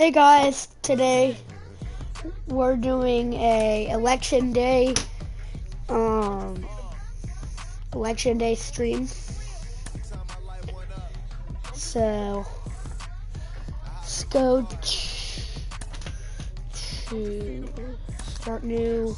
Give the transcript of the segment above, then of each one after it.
Hey guys, today we're doing a um, election day stream. So let's go to start new.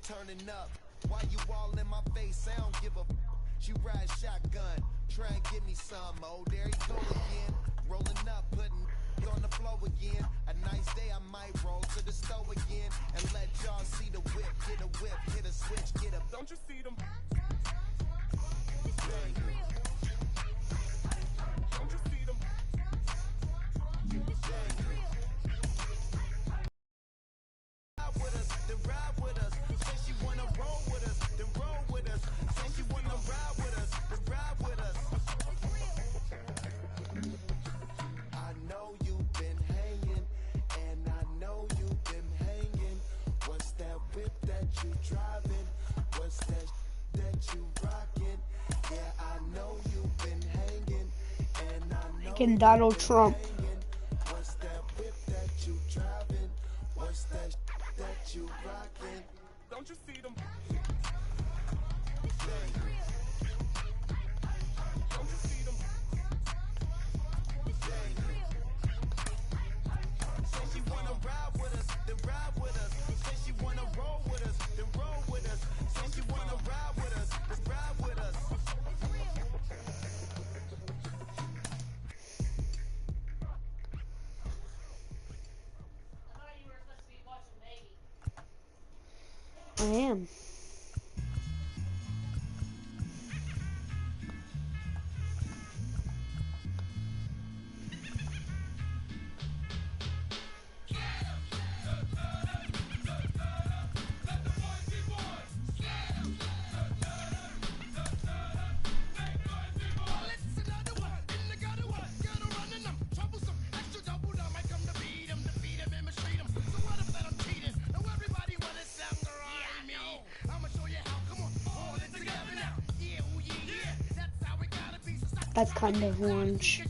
Turning up, why you all in my face? I don't give a she ride shotgun, try and give me some. Oh, there he go again, rolling up, putting on the floor again. A nice day I might roll to the stove again and let y'all see the whip, get a whip, hit a switch, get up. Don't you see them? Don't you see them? Ride with us, then ride with us. Say she wanna roll with us, then roll with us. Say she wanna ride with us, then ride with us. I know you've been hanging, and I know you've been hanging. What's that whip that you driving? What's that that you rocking? Yeah, I know you've been hanging, and I know Making Donald Trump. what's that whip that you driving? What's that that you rocking? Don't you see them? Don't you see them? Say she wanna ride with us, then ride with us. Say she wanna roll with us, then roll with us. Say she wanna ride with us, then ride with us. I am. That's kind of orange.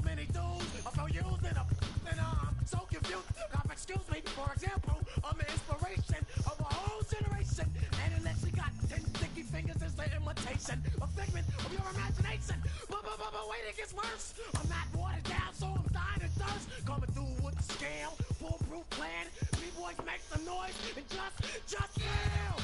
so many dudes are so used and I'm so confused. Excuse me, for example, I'm the inspiration of a whole generation. And unless you got 10 sticky fingers, it's the imitation, a figment of your imagination. But wait, it gets worse. I'm not watered down, so I'm dying of thirst. Coming through with the scale, foolproof plan. B-boys make some noise and just fail.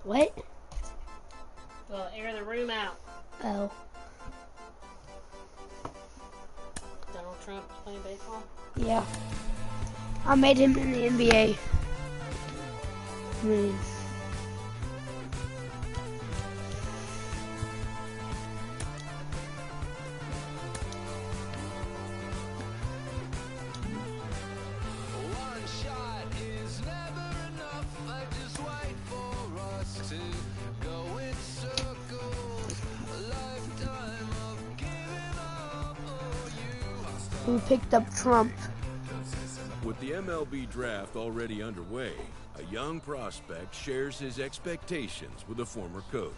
What? Well, air the room out. Oh. Donald Trump is playing baseball? Yeah. I made him in the NBA. I mean, One shot is never enough. I just wait for us to go in circles. A lifetime of giving up for you. we picked up Trump. With the MLB draft already underway, a young prospect shares his expectations with a former coach.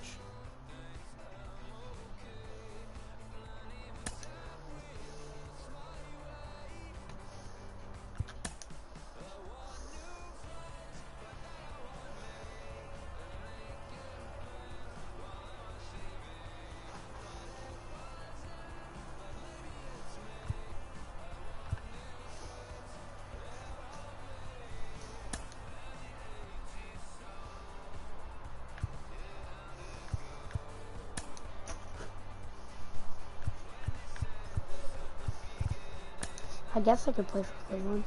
I guess I could play for Cleveland.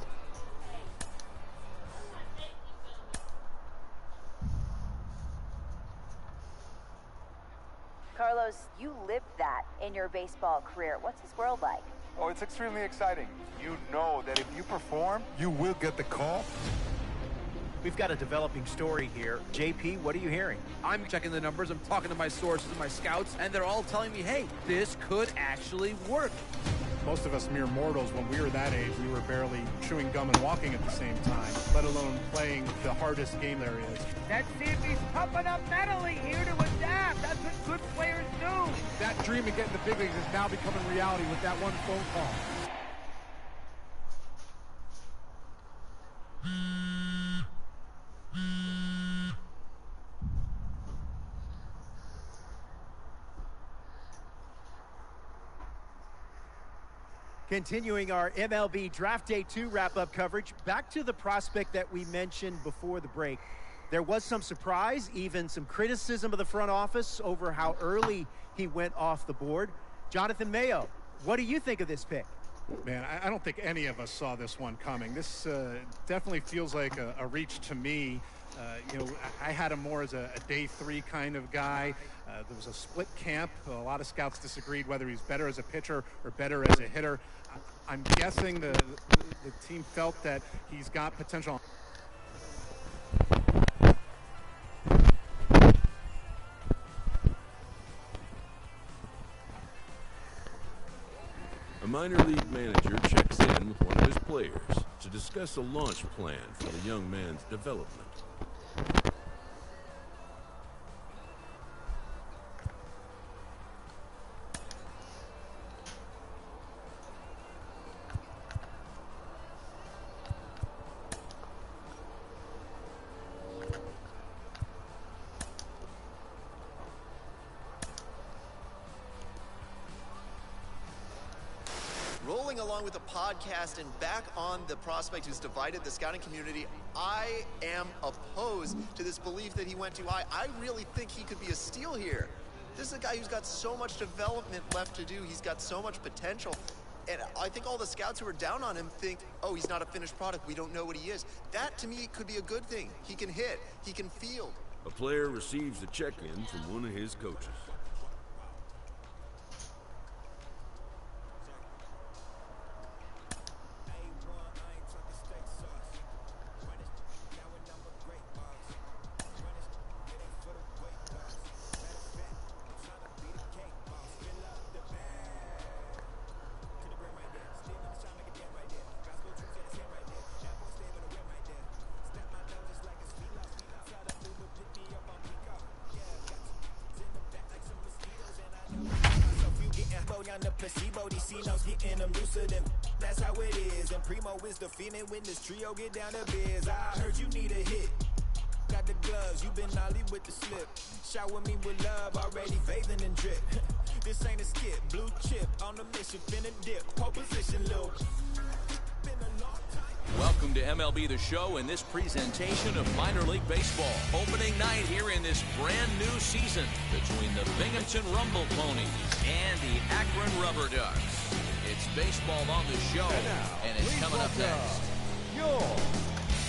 Carlos, you lived that in your baseball career. What's this world like? Oh, it's extremely exciting. You know that if you perform, you will get the call. We've got a developing story here. JP, what are you hearing? I'm checking the numbers, I'm talking to my sources and my scouts, and they're all telling me, hey, this could actually work. Most of us mere mortals, when we were that age, we were barely chewing gum and walking at the same time, let alone playing the hardest game there is. Let's see if he's tough enough mentally here to adapt. That's what good players do. That dream of getting the big leagues is now becoming reality with that one phone call. Continuing our MLB Draft Day 2 wrap-up coverage, back to the prospect that we mentioned before the break. There was some surprise, even some criticism of the front office over how early he went off the board. Jonathan Mayo, what do you think of this pick? Man, I don't think any of us saw this one coming. This definitely feels like a reach to me. You know, I had him more as a day 3 kind of guy. There was a split camp. A lot of scouts disagreed whether he's better as a pitcher or better as a hitter. I'm guessing the team felt that he's got potential. A minor league manager checks in with one of his players to discuss a launch plan for the young man's development. Rolling along with the podcast and back on the prospect who's divided the scouting community, I am opposed to this belief that he went too high. I really think he could be a steal here. This is a guy who's got so much development left to do. He's got so much potential. And I think all the scouts who are down on him think, oh, he's not a finished product. We don't know what he is. That, to me, could be a good thing. He can hit. He can field. A player receives a check-in from one of his coaches. The placebo, these C-notes getting them looser than that's how it is. And Primo is the feeling when this trio get down to biz. I heard you need a hit. Got the gloves, you been ollie with the slip. Shower me with love, already bathing in drip. This ain't a skip, blue chip on the mission, finna dip. Pole position, Lil. Welcome to MLB The Show and this presentation of minor league baseball. Opening night here in this brand new season between the Binghamton Rumble Ponies and the Akron Rubber Ducks. It's baseball on the show, and it's coming up next. Your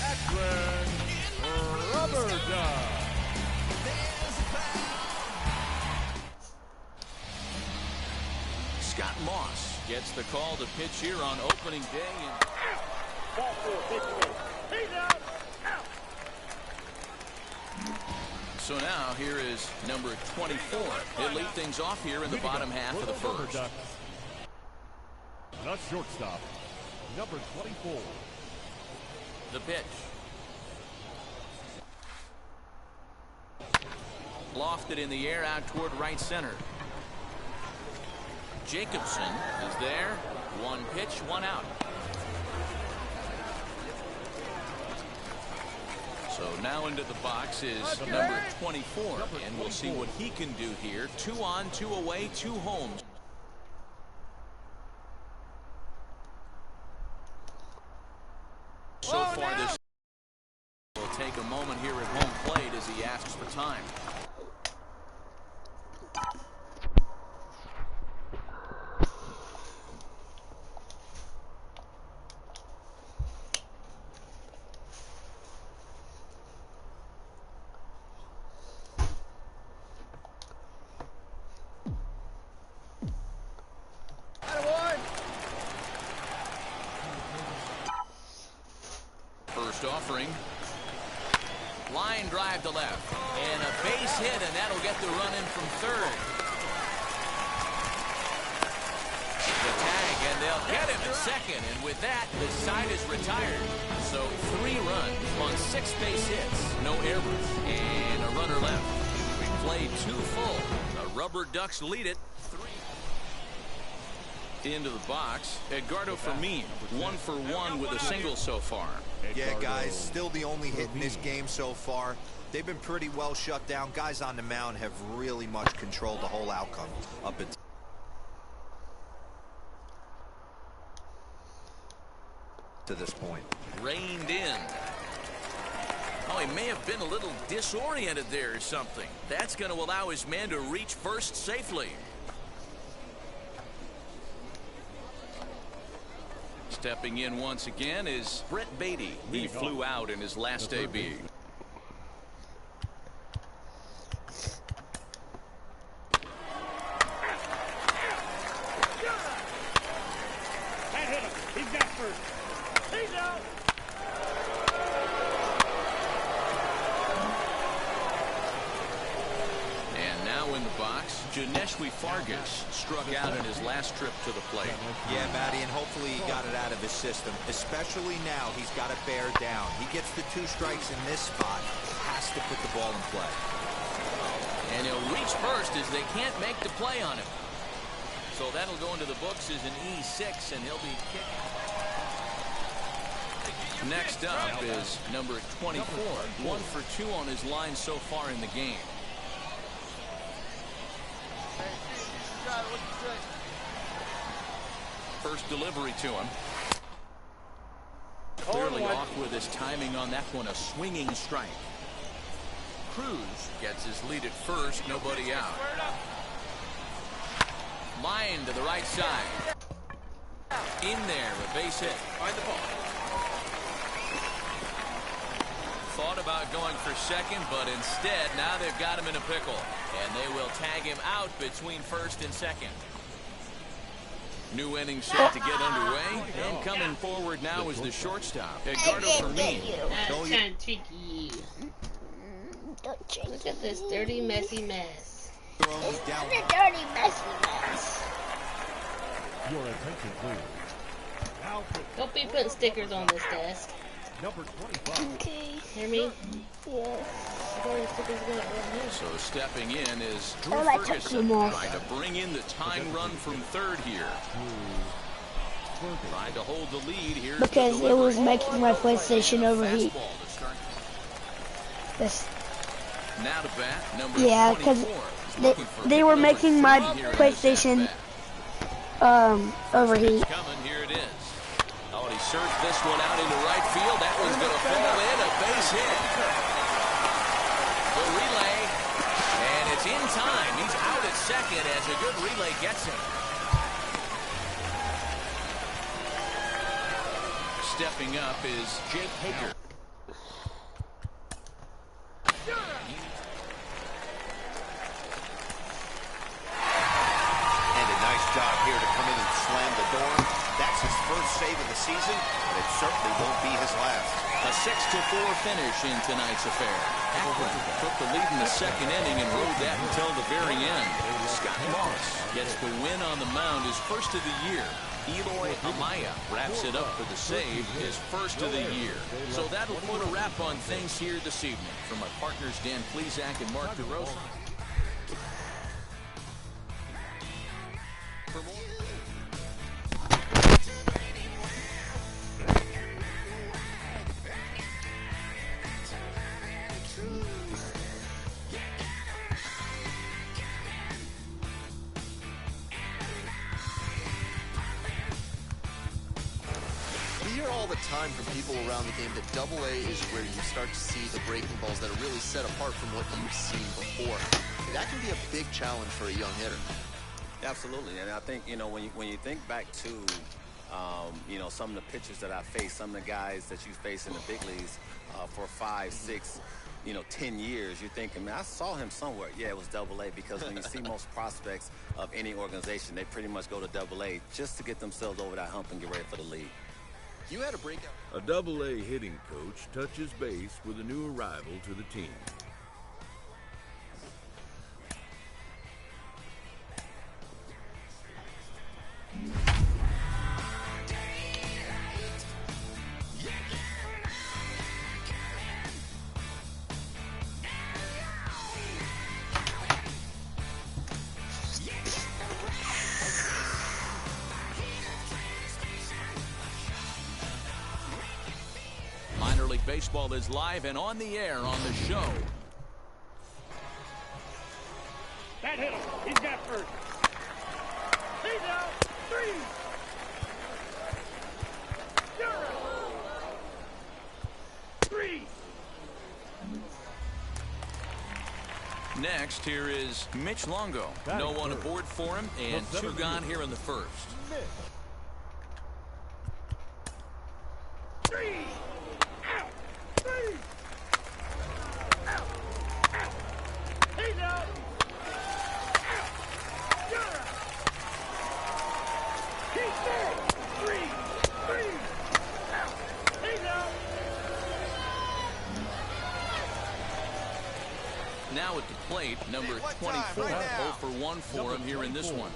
Akron Rubber Ducks. Scott Moss gets the call to pitch here on opening day. So now here is number 24. He'll lead things off here in the bottom half of the first. The shortstop, number 24. The pitch. Lofted in the air out toward right center. Jacobson is there. One pitch, one out. So now into the box is number 24, and we'll see what he can do here. 2 on, 2 away, 2 homes. So far this will take a moment here at home plate as he asks for time. First offering. Line drive to left. And a base hit, and that'll get the run in from third. The tag, and they'll get him at second. And with that, the side is retired. So 3 runs on 6 base hits. No errors. And a runner left. We played 2 full. The Rubber Ducks lead it 3. Into the box, Edgardo Fermin, 1 for 1 with a single so far. Yeah, guys, still the only hit in this game so far. They've been pretty well shut down. Guys on the mound have really much controlled the whole outcome up until to this point. Reined in. Oh, he may have been a little disoriented there or something. That's going to allow his man to reach first safely. Stepping in once again is Brett Beatty. He flew out in his last AB. That hit him. He's got first. He's out. And now in the box, Janeshwi Fargas struck out in his last trip to the plate. Yeah, Matty, and hopefully he got it out of his system. Especially now, he's got to bear down. He gets the 2 strikes in this spot. Has to put the ball in play. And he'll reach first as they can't make the play on him. So that'll go into the books as an E6, and he'll be kicking. Next up is number 24. 1 for 2 on his line so far in the game. First delivery to him. Clearly off with his timing on that one, a swinging strike. Cruz gets his lead at first, nobody out. Line to the right side. In there, a base hit. Find the ball. Thought about going for second, but instead, now they've got him in a pickle. And they will tag him out between first and second. New inning set to get underway. And coming forward now is the shortstop, Edgardo Fermin. That's kind of tricky. Look at this dirty, messy mess. It's a dirty, messy mess. Your attention, please. Don't be putting stickers on this desk. Number 25. Okay. Hear me? Yeah. So stepping in is Drew Oh, I took Ferguson, them off. trying to bring in the tying run from third here. Trying to hold the lead here. Because it was making my PlayStation overheat. This. Now to bat, number Yeah, because they were making my PlayStation overheat. Coming, here it is. Oh, he surged this one out into right field. That one's going to fall in, a base hit. The relay, and it's in time. He's out at second as a good relay gets him. Stepping up is Jake Hager. And a nice job here to come in and slam the door. That's his first save of the season, but it certainly won't be his last. A 6-4 finish in tonight's affair. Akron took the lead in the second inning and rode that until the very end. Scott Moss gets the win on the mound, his first of the year. Eloy Amaya wraps it up for the save, his first of the year. So that'll put a wrap on things here this evening. From our partners Dan Plesac and Mark DeRosa. For more. All the time from people around the game that Double-A is where you start to see the breaking balls that are really set apart from what you've seen before. That can be a big challenge for a young hitter. Absolutely, and I think, you know, when you think back to you know, some of the pitchers that I faced, some of the guys that you face in the big leagues for 5, 6, 10 years, you're thinking, man, I saw him somewhere. Yeah, it was Double-A, because when you see most prospects of any organization, they pretty much go to Double-A just to get themselves over that hump and get ready for the league. You had a breakout. A Double-A hitting coach touches base with a new arrival to the team. Minor League Baseball is live and on the air on the show. That hit him. He's got first. He's out. 3. Zero. 3. Next, here is Mitch Longo. No one aboard for him, and 2 gone here in the first. 3. Out. 3. Out. Out. He's out. Out. You're out. He's there. 3. 3. Out. He's out. Now at the plate, number 24. 0 for 1 for him here in this one.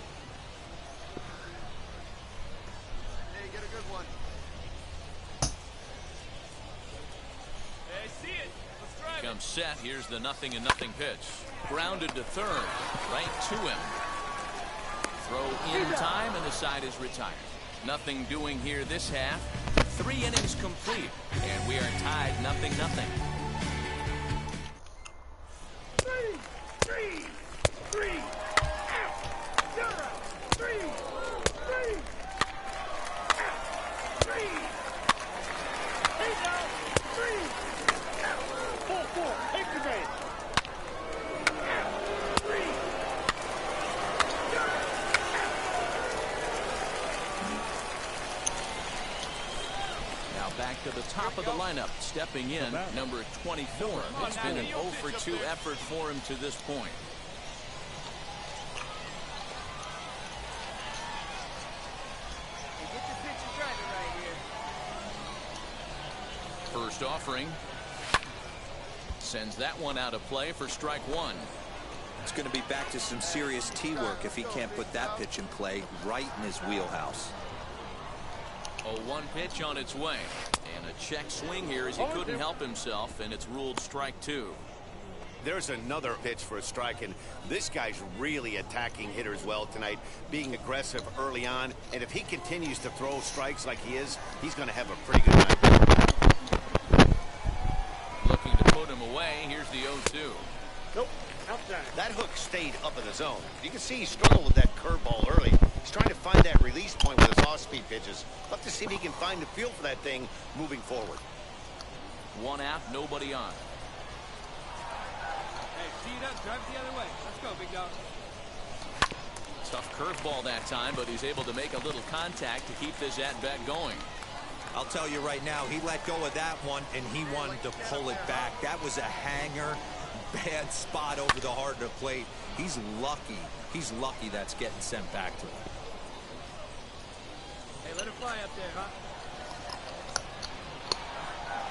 Hey, get a good one. Comes set. Here's the 0-0 pitch. Grounded to third. Right to him. Throw in time, and the side is retired. Nothing doing here this half. 3 innings complete, and we are tied 0-0. 3. 3. Out. 0. 3. 3. Out. 3. He's out. 3. Out. 4. Extra base. Out. 3. back to the top of the lineup. Stepping in, number 24. It's been an 0 for 2 effort for him to this point. First offering. Sends that one out of play for strike one. It's going to be back to some serious tee work if he can't put that pitch in play right in his wheelhouse. A 1 pitch on its way. And a check swing here as he couldn't help himself, and it's ruled strike 2. There's another pitch for a strike, and this guy's really attacking hitters well tonight, being aggressive early on. And if he continues to throw strikes like he is, he's going to have a pretty good night. Looking to put him away. Here's the 0-2. Nope. Outside. That hook stayed up in the zone. You can see he struggled with that curveball early. He's trying to find that release point with his off-speed pitches. Love to see if he can find the feel for that thing moving forward. 1 out, nobody on. Hey, tee it up, drive it the other way. Let's go, big dog. Tough curveball that time, but he's able to make a little contact to keep this at-bat going. I'll tell you right now, he let go of that one, and he wanted to pull it back. That was a hanger. Bad spot over the heart of the plate. He's lucky. He's lucky that's getting sent back to him. Hey, let it fly up there, huh?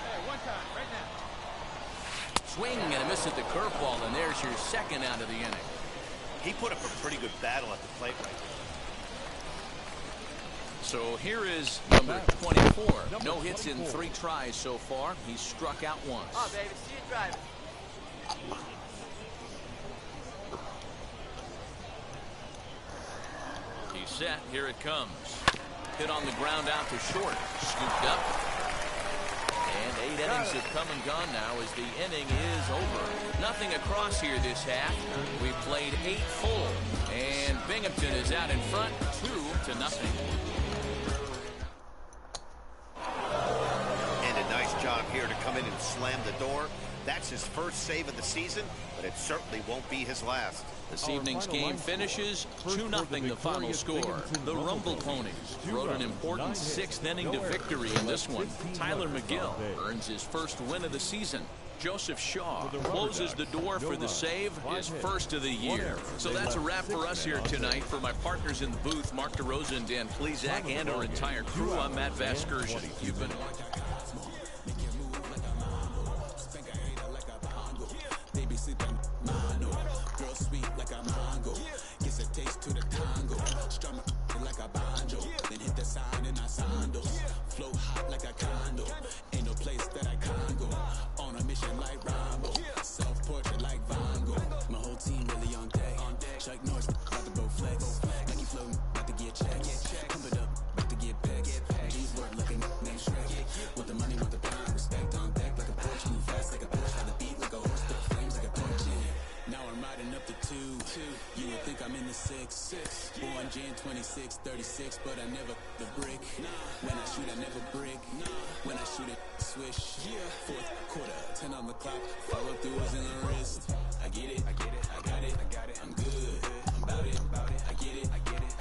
Hey, one time, right now. Swing and a miss at the curveball, and there's your second out of the inning. He put up a pretty good battle at the plate right there. So here is number 24. No hits in 3 tries so far. He's struck out once. Oh, baby, see you driving. He's set. Here it comes. Hit on the ground out to short. Scooped up. And 8 innings have come and gone now as the inning is over. Nothing across here this half. We played 8 full. And Binghamton is out in front 2-0. And a nice job here to come in and slam the door. That's his first save of the season, but it certainly won't be his last. This evening's game finishes 2-0 the final score. The Rumble Ponies rode an important 6th inning to victory in this one. Tyler McGill earns his first win of the season. Joseph Shaw closes the door for the save, his first of the year. So that's a wrap for us here tonight. For my partners in the booth, Mark DeRosa and Dan Plesac, and our entire crew, I'm Matt Vasgersian. You've been girl sweet like a mango, gets a taste to the tango, strum like a banjo, then hit the sign in our sandals, flow hot like a condo, ain't no place that I can't go, on a mission like Rambo, self-portrait like Van Gogh, my whole team really on deck, Chuck Norris, about to go flex, Nike floating, about to get checks, pump it up, about to get bags, G's work like a name Shrek, with the money, with the pound, respect on deck like a Porsche, move fast like a Porsche, had the beat like a horse, but flames like a torch, now I'm riding up the 2. You would think I'm in the 6. Born Jan 26, 36, but I never the brick. When I shoot, I never brick. When I shoot it, swish. 4th quarter, 10 on the clock. Follow through is in the wrist. I get it, I got it, I'm good. I'm about it, I get it, I got it,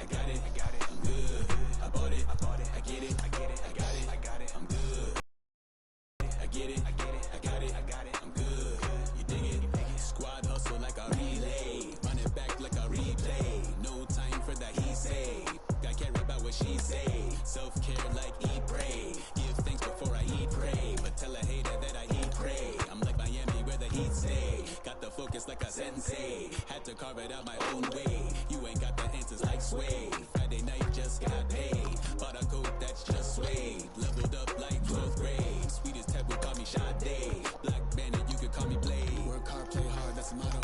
I'm good. I bought it, I get it, I got it, I'm good. I get it, I got it, I'm good. You dig it? Squad hustle like a relay, run it back like a replay. No time for that he say. I care about what she say. Self-care like eat, pray. Give thanks before I eat, pray. But tell a hater that I eat, pray. I'm like Miami where the heat stay. Got the focus like a sensei. Had to carve it out my own way. You ain't got the answers like sway. Friday night just got paid. Bought a coat that's just suede. Leveled up like 12th grade. Sweetest taboo call me Sade. Black bandit, you could call me Blade. Work hard, play hard, that's a motto.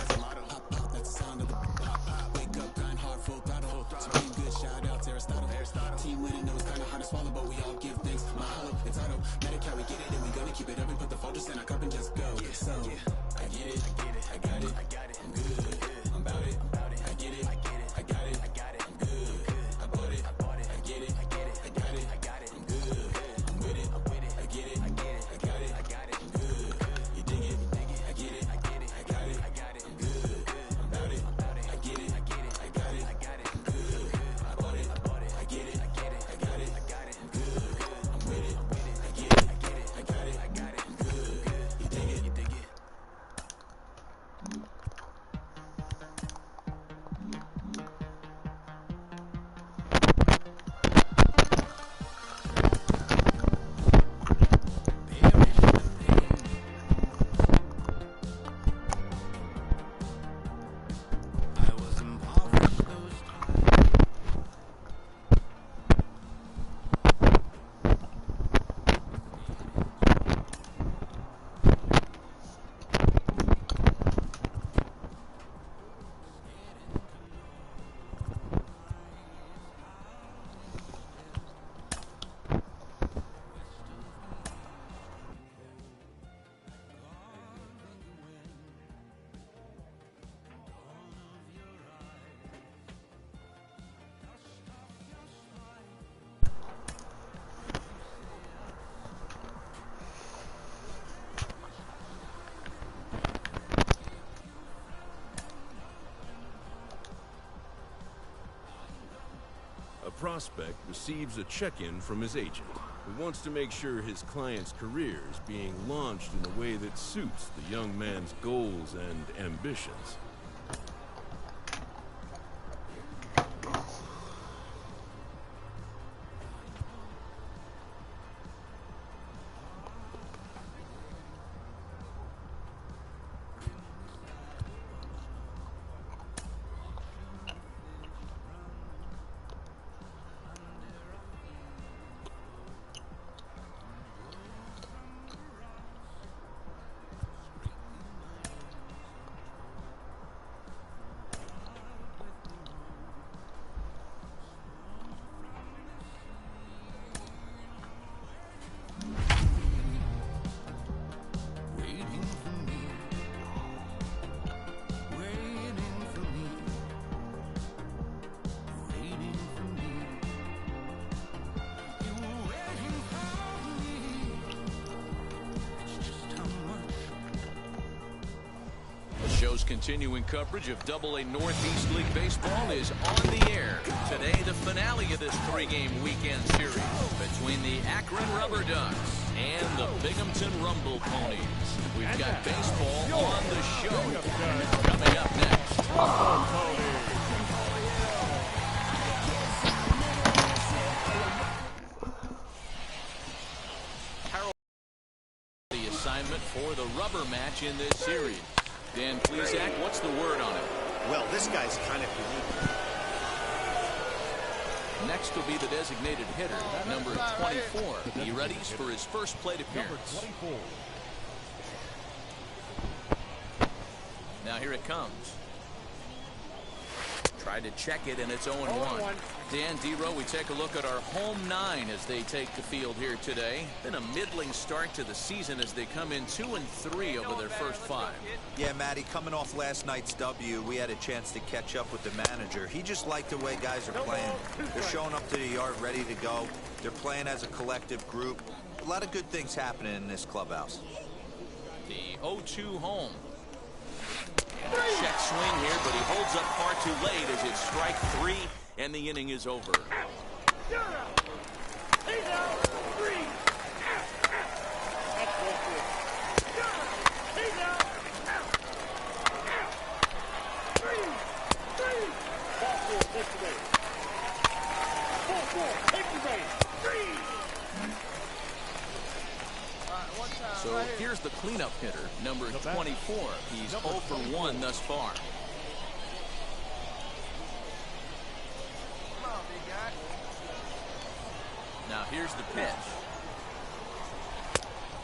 Pop, pop, that's the sound of the pop, pop. Wake up, grind hard, full throttle. Supreme good, shout out to Aristotle. Team winning, know it's kinda hard to swallow, but we all give thanks. My hollow, it's auto. Medicare, we get it, and we gonna keep it up and put the focus in our cup and just go. So, I get it, I got it, I'm good. I'm about it, I get it, I got it, I'm good. I bought it, I get it, I got it, I'm good. I'm with it, I get it, I got it, I'm good. You dig it, I get it, I got it, I'm good. I'm about it, I get it, I got it, I'm good. I bought it, I get it, I got it, I'm good. I'm with it, I get it, prospect receives a check-in from his agent, who wants to make sure his client's career is being launched in a way that suits the young man's goals and ambitions. Show's continuing coverage of AA Northeast League Baseball is on the air. Today, the finale of this three-game weekend series between the Akron Rubber Ducks and the Binghamton Rumble Ponies. We've got baseball on the show. Coming up next. Harold, the assignment for the rubber match in this series. Dan Plesac, what's the word on it? Well, this guy's kind of unique. Next will be the designated hitter, number 24. He readies for his first plate appearance. Now here it comes. Tried to check it, and it's 0-1. Dan Dero, we take a look at our home nine as they take the field here today. Been a middling start to the season as they come in 2-3 over their first 5. Yeah, Matty, coming off last night's W, we had a chance to catch up with the manager. He just liked the way guys are playing. They're showing up to the yard ready to go. They're playing as a collective group. A lot of good things happening in this clubhouse. The 0-2 home. Check swing here, but he holds up far too late as it's strike 3, and the inning is over. So here's the cleanup hitter, number 24. He's 0 for 1 thus far. Now here's the pitch.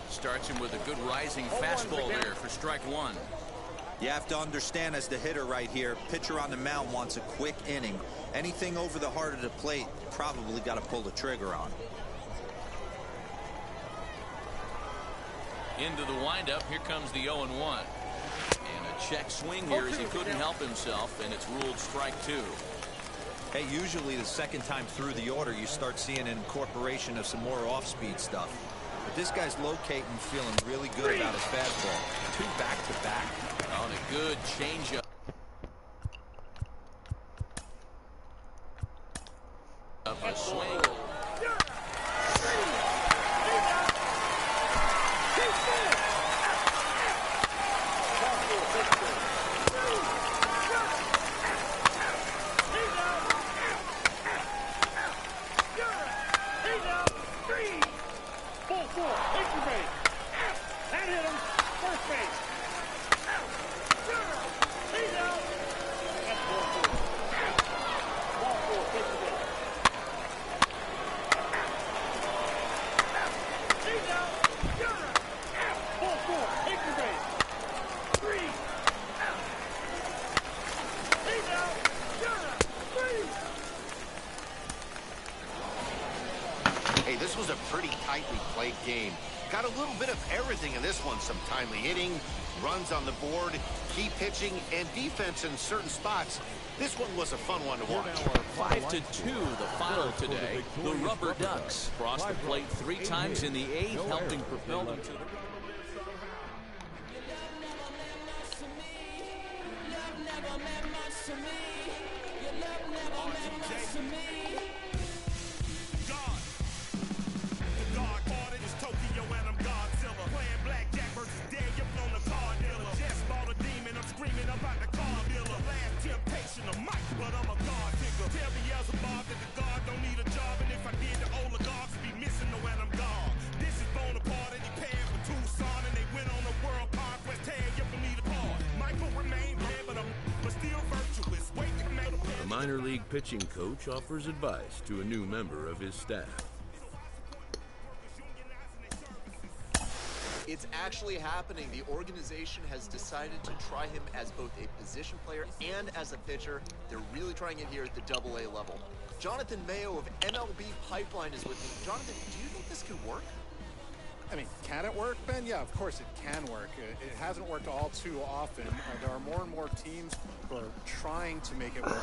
Starts him with a good rising fastball there for strike 1. You have to understand, as the hitter right here, pitcher on the mound wants a quick inning. Anything over the heart of the plate, probably got to pull the trigger on. Into the windup, here comes the 0-1. And a check swing here as he couldn't help himself, and it's ruled strike 2. Hey, usually the second time through the order, you start seeing an incorporation of some more off-speed stuff. But this guy's locating, feeling really good about his fastball. 2 back-to-back. On a good changeup. A swing. This was a pretty tightly played game. Got a little bit of everything in this one. Some timely hitting, runs on the board, key pitching, and defense in certain spots. This one was a fun one to watch. 5-2 the final today. The Rubber Ducks crossed the plate 3 times in the 8th, helping propel them to the... minor league pitching coach offers advice to a new member of his staff. It's actually happening. The organization has decided to try him as both a position player and as a pitcher. They're really trying it here at the AA level. Jonathan Mayo of MLB Pipeline is with me. Jonathan, do you think this could work? I mean, can it work, Ben? Yeah, of course it can work. It hasn't worked all too often. There are more and more teams who are trying to make it work.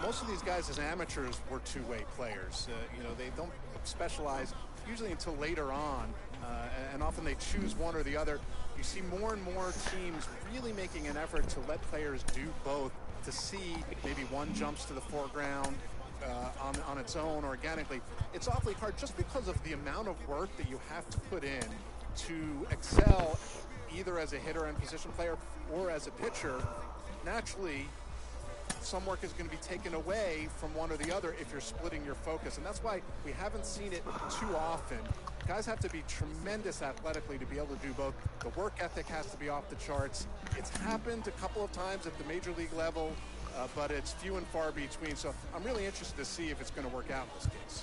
Most of these guys as amateurs were two-way players. You know, they don't specialize usually until later on, and often they choose one or the other. You see more and more teams really making an effort to let players do both, to see maybe one jumps to the foreground on its own organically. It's awfully hard just because of the amount of work that you have to put in to excel either as a hitter and position player or as a pitcher. Naturally, some work is going to be taken away from one or the other if you're splitting your focus, and that's why we haven't seen it too often. Guys have to be tremendous athletically to be able to do both. The work ethic has to be off the charts. It's happened a couple of times at the major league level, but it's few and far between. So I'm really interested to see if it's going to work out in this case.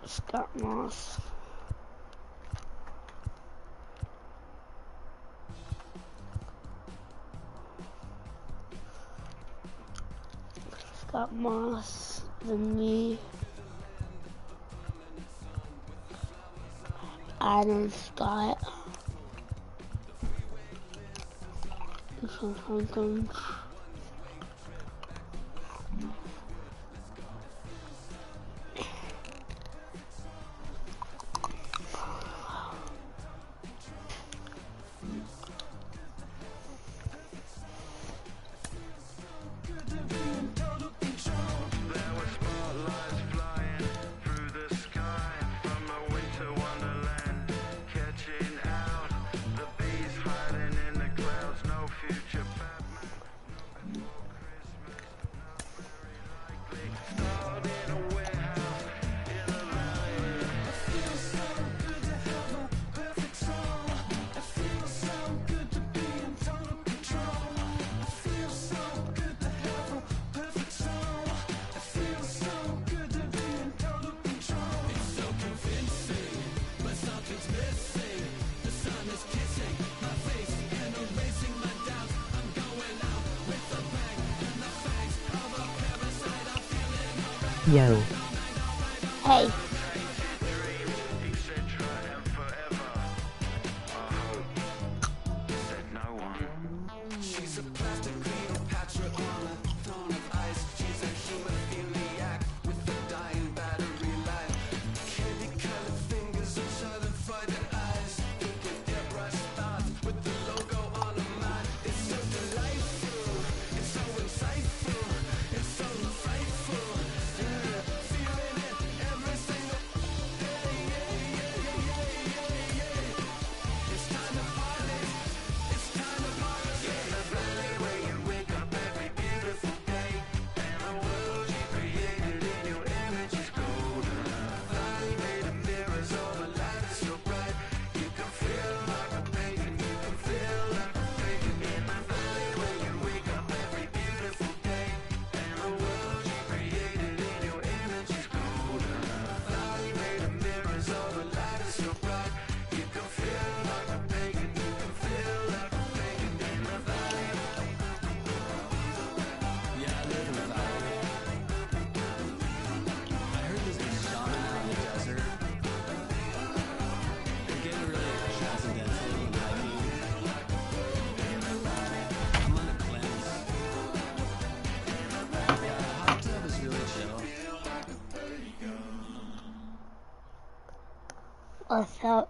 Scott Moss. Scott Moss, then me. Adam Scott. Jenkins. Yo. Hey. She's a plastic Cleopatra on a throne of ice. She's a hemophiliac with a dying battery life. Candy colored fingers and schadenfreude eyes. Thinking airbrush thoughts with the logo on her mind. It's so delightful, it's so insightful, it's so frightful. Feeling it every single day. It's time to party, it's time to party. In the valley where you wake up every beautiful day, and the world you created in your image is golden. Valley made of mirrors, all the light is so bright. You can feel like a pagan, you can feel like a pagan. In the valley where you wake up every beautiful day, and the world you created in your image is golden. Valley made of mirrors, all the light is so bright. You can feel like a pagan, you can feel like a pagan in the valley. Yeah, I live in the valley. I heard there's a shaman out in the desert. They're getting really transcendental and hiking. I'm on a cleanse. Yeah, the hot tub is really chill. What's up?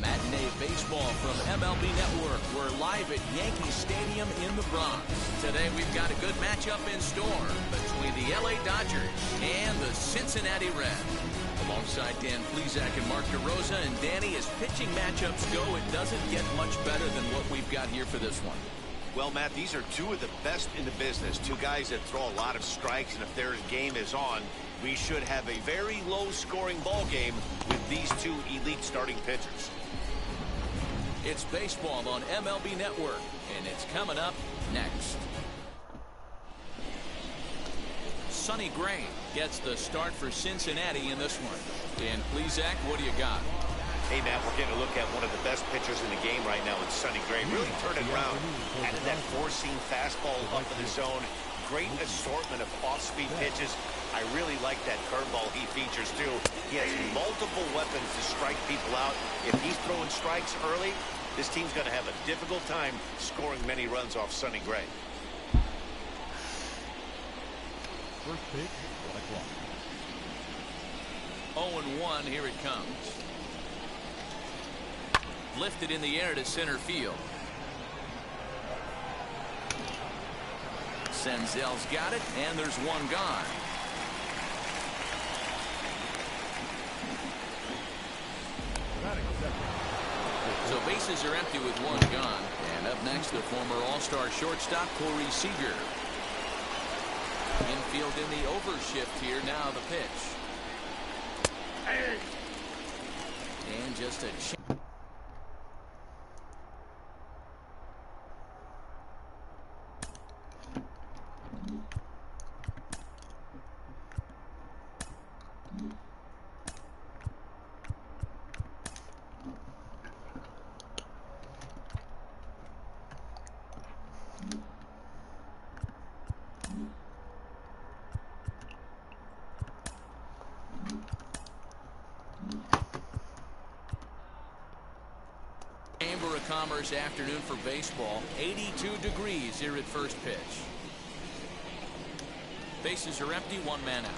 Matinee baseball from MLB Network. We're live at Yankee Stadium in the Bronx. Today we've got a good matchup in store between the LA Dodgers and the Cincinnati Reds. Alongside Dan Plesac and Mark DeRosa, and Danny, as pitching matchups go, it doesn't get much better than what we've got here for this one. Well, Matt, these are two of the best in the business. Two guys that throw a lot of strikes, and if their game is on, we should have a very low-scoring ball game with these two elite starting pitchers. It's baseball on MLB Network, and it's coming up next. Sonny Gray gets the start for Cincinnati in this one. Dan Plesac, what do you got? Hey, Matt, we're getting a look at one of the best pitchers in the game right now in Sonny Gray. Really turned it around. Added that four-seam fastball up in the zone. Great assortment of off-speed pitches. I really like that curveball he features, too. He has multiple weapons to strike people out. If he's throwing strikes early, this team's going to have a difficult time scoring many runs off Sonny Gray. First pitch, 1 o'clock. 0-1, here it comes. Lifted in the air to center field. Senzel's got it, and there's one gone. So bases are empty with one gone. And up next, the former All-Star shortstop, Corey Seager. Infield in the overshift here. Now the pitch. And just a Chamber of Commerce afternoon for baseball. 82 degrees here at first pitch. Bases are empty, one man out.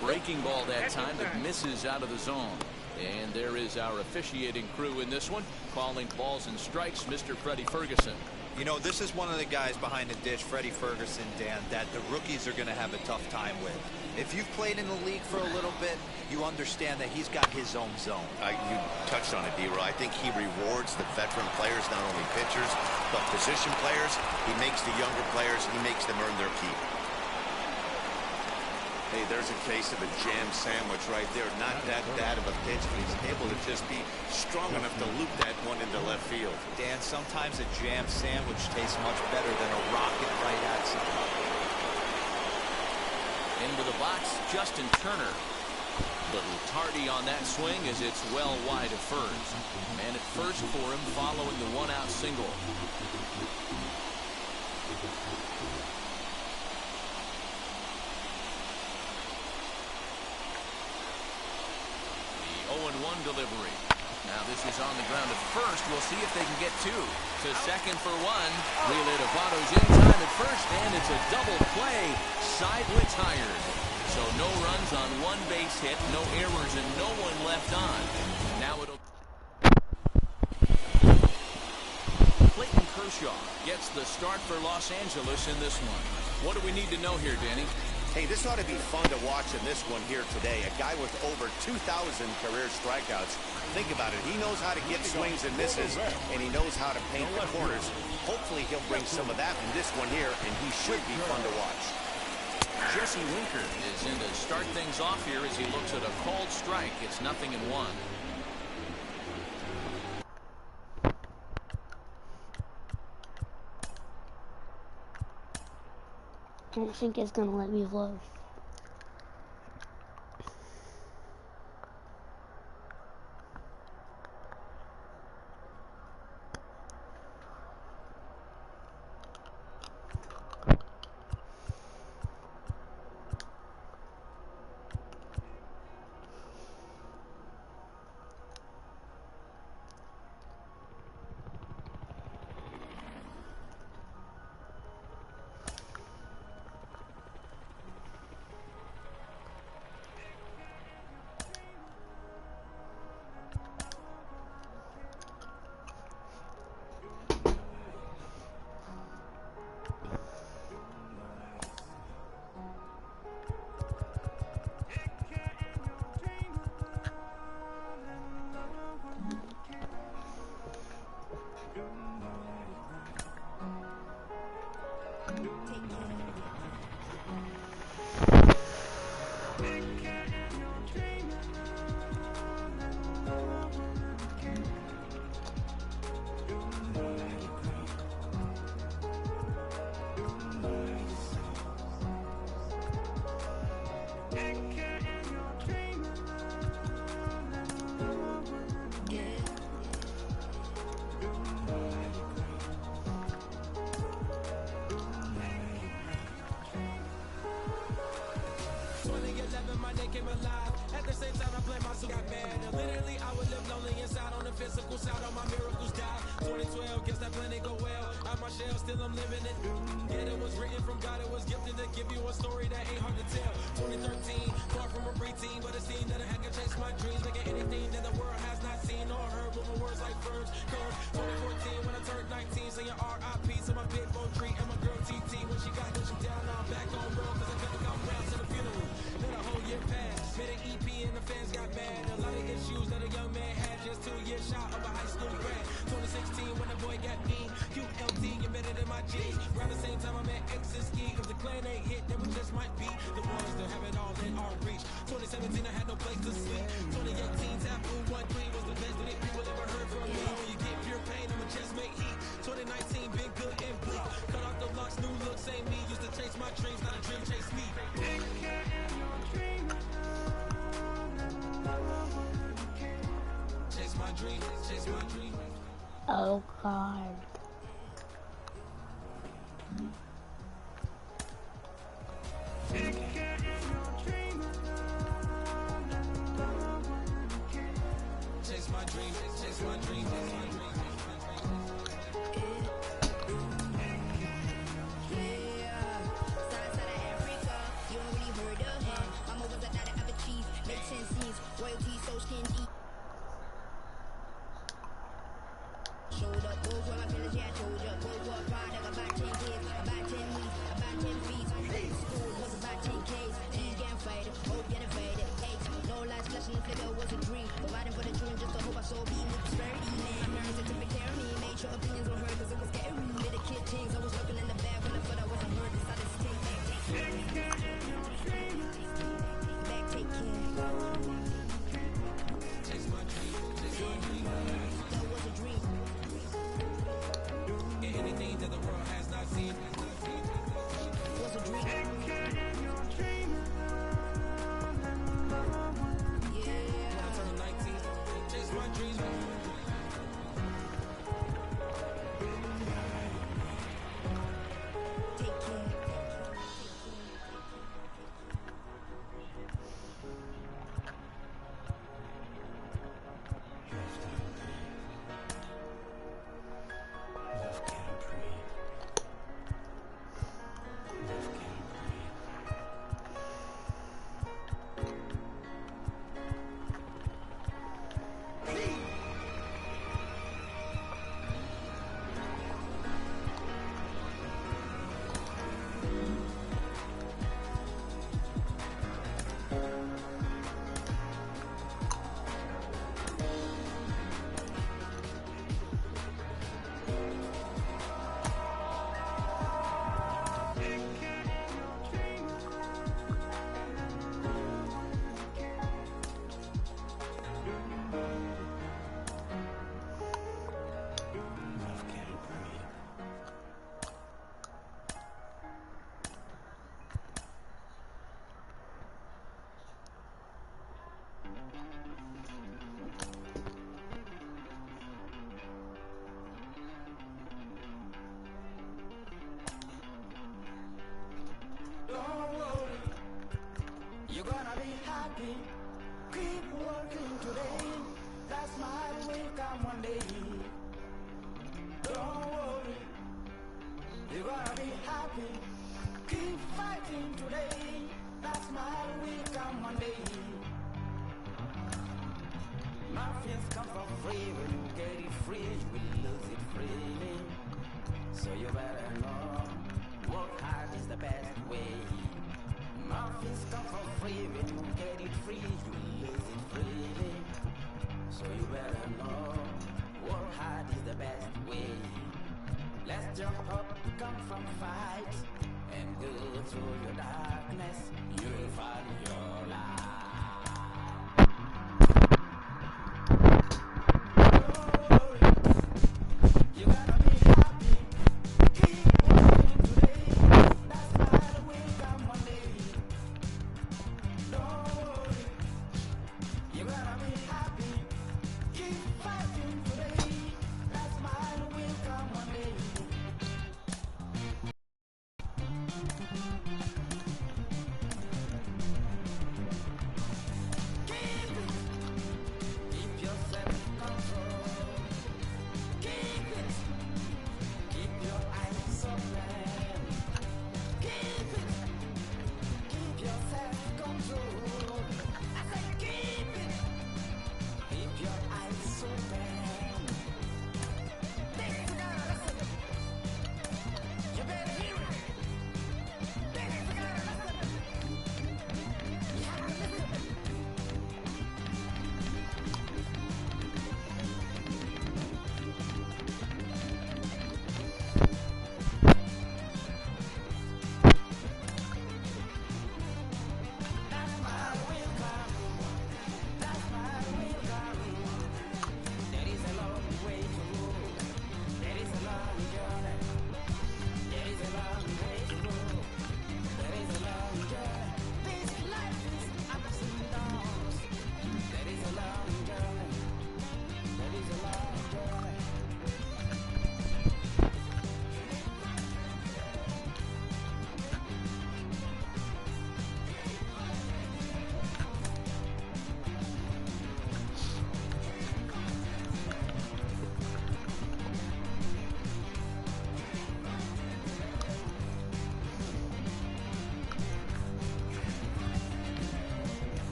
Breaking ball that time that misses out of the zone. And there is our officiating crew in this one, calling balls and strikes, Mr. Freddie Ferguson. You know, this is one of the guys behind the dish, Freddie Ferguson, Dan, that the rookies are going to have a tough time with. If you've played in the league for a little bit, you understand that he's got his own zone. You touched on it, D-Roy. I think he rewards the veteran players, not only pitchers, but position players. He makes the younger players, he makes them earn their keep. Hey, there's a case of a jam sandwich right there. Not that bad of a pitch, but he's able to just be strong enough to loop that one into left field. Dan, sometimes a jam sandwich tastes much better than a rocket right at somebody. Into the box, Justin Turner. Little tardy on that swing as it's well wide of first. Man at first for him following the one-out single. The 0-1 delivery. Now this is on the ground at first. We'll see if they can get two. To second for one. Relay to Votto's in time at first, and it's a double play. Side retired. So no runs on one base hit, no errors, and no one left on. Now it'll... Clayton Kershaw gets the start for Los Angeles in this one. What do we need to know here, Danny? Hey, this ought to be fun to watch in this one here today. A guy with over 2,000 career strikeouts. Think about it. He knows how to get swings and misses, and he knows how to paint the corners. Hopefully he'll bring some of that in this one here, and he should be fun to watch. Jesse Winker is in to start things off here as he looks at a called strike. It's 0-1. I don't think it's gonna let me vlog. My day came alive. At the same time, I played my suit, got mad. And literally, I would live lonely inside on the physical side. All my miracles died. 2012, guess that plan didn't go well. Out my shell, still I'm living it. Yeah, it was written from God. It was gifted to give you a story that ain't hard to tell. 2013, far from a preteen, but it seemed that I had to chase my dreams, making anything that the world has not seen or heard. Moving words like verbs. 2014, when I turned 19, saying R.I.P. to my big boy tree and my girl TT. When she got pushed down, now I'm back on road, cause I couldn't come round to the funeral. Let a whole year pass. Made an EP and the fans got mad. A lot of issues that a young man had, just 2 years shy of a high school grad. 2016 when the boy got me, QLT embedded in my jeans. Around the same time I met X and Ski. If the clan ain't hit, then we just might be the ones that have it all in our reach. 2017 I had no place to sleep. 2018 Taboo 1-3 was the best that people ever heard from me. When you get pure pain, I'ma just make heat. 2019 been good and bleak. Cut off the locks, new looks ain't me. Used to chase my dreams, not a dream chase me. Chase my dream, chase my dream. Oh God. Chase my dream, chase my dream, chase my dream. Showed up, both where my feelings, yeah, I told ya. Both were pride, I got about 10 kids, about 10 weeks, about 10 feet. School was about 10 Ks, T's getting faded, hope getting faded. 8, no lies, flashing the flavor was a dream. Providing for the children just to hope I saw being with prosperity. Man, my parents had to take care of me, made sure opinions were heard, cause it was scary. Little kid things, I was looking in the bag when I thought I wasn't heard, decided to take back, take care. Back, take care. Chase my dream, chase my dream. That was a dream. Anything that the world has not seen. Was a dream. Yeah. When I turned 19, chase my dreams. Take care. Don't worry, you're gonna be happy. Keep working today. That smile will come one day. Don't worry, you're gonna be happy. Keep fighting today. That smile will come one day. Nothing's come for free. When you get it free, you will lose it freely. So you better know, work hard is the best way. Nothing's come for free. When you get it free, you will lose it freely. So you better know, work hard is the best way. Let's jump up, come from fight, and go through your darkness. You'll find your light. You gotta be happy. Keep working today. That's why the will come one day. Don't worry. You gotta be happy. Keep fighting today. That's why the will come one day. Keep your self-control. Keep it. Keep your eyes open. Keep it. Keep your self-control. I said keep it. Keep your eyes open. Listen, listen. You better hear it. Listen, listen. You have to listen. That's my will come. That's my will come. There is a long way to go. There is a long journey. There is a long way to go. There is a long journey. This life is ups and downs. There is a long journey. There is a long journey.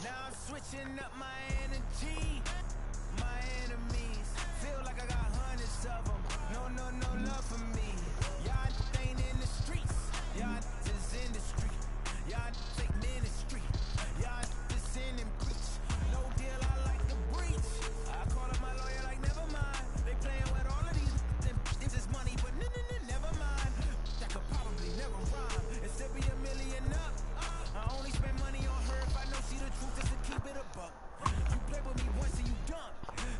Now I'm switching up my energy. My enemies feel like I got hundreds of them. No love for me. Y'all ain't in the streets. Y'all just in the street. Y'all take ministry. Y'all just in them preach. No deal, I like the breach. I call up my lawyer like never mind. They playing with all of these. This is money, but never mind. That could probably never rhyme. Instead be a million up. I only spend money on her if I know she the truth, just to keep it a buck. You play with me once and you done.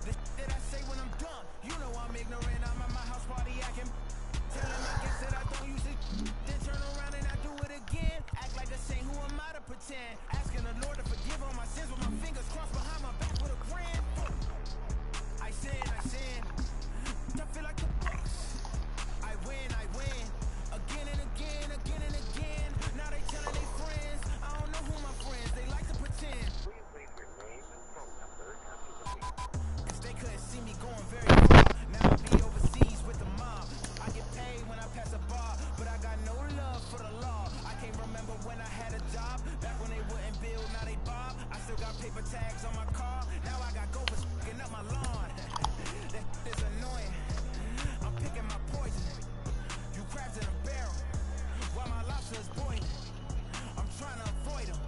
The that I say when I'm done. You know I'm ignorant, I'm at my house party acting. Telling my guests that I don't use it. Then turn around and I do it again. Act like a saint, who am I to pretend? Asking the Lord to forgive all my sins with my fingers crossed behind my back with a grin. I sin. I feel like the boss. I win. Again and again. Now they telling their friends. I don't know who my friends, they like to pretend. Cause they couldn't see me going very far. Now I be overseas with the mob. I get paid when I pass a bar, but I got no love for the law. I can't remember when I had a job. Back when they wouldn't build, now they bob. I still got paper tags on my car. Now I got gophers f***ing up my lawn. That is annoying. I'm picking my poison. You crabs in a barrel, while my lobster is boiling. I'm trying to avoid them,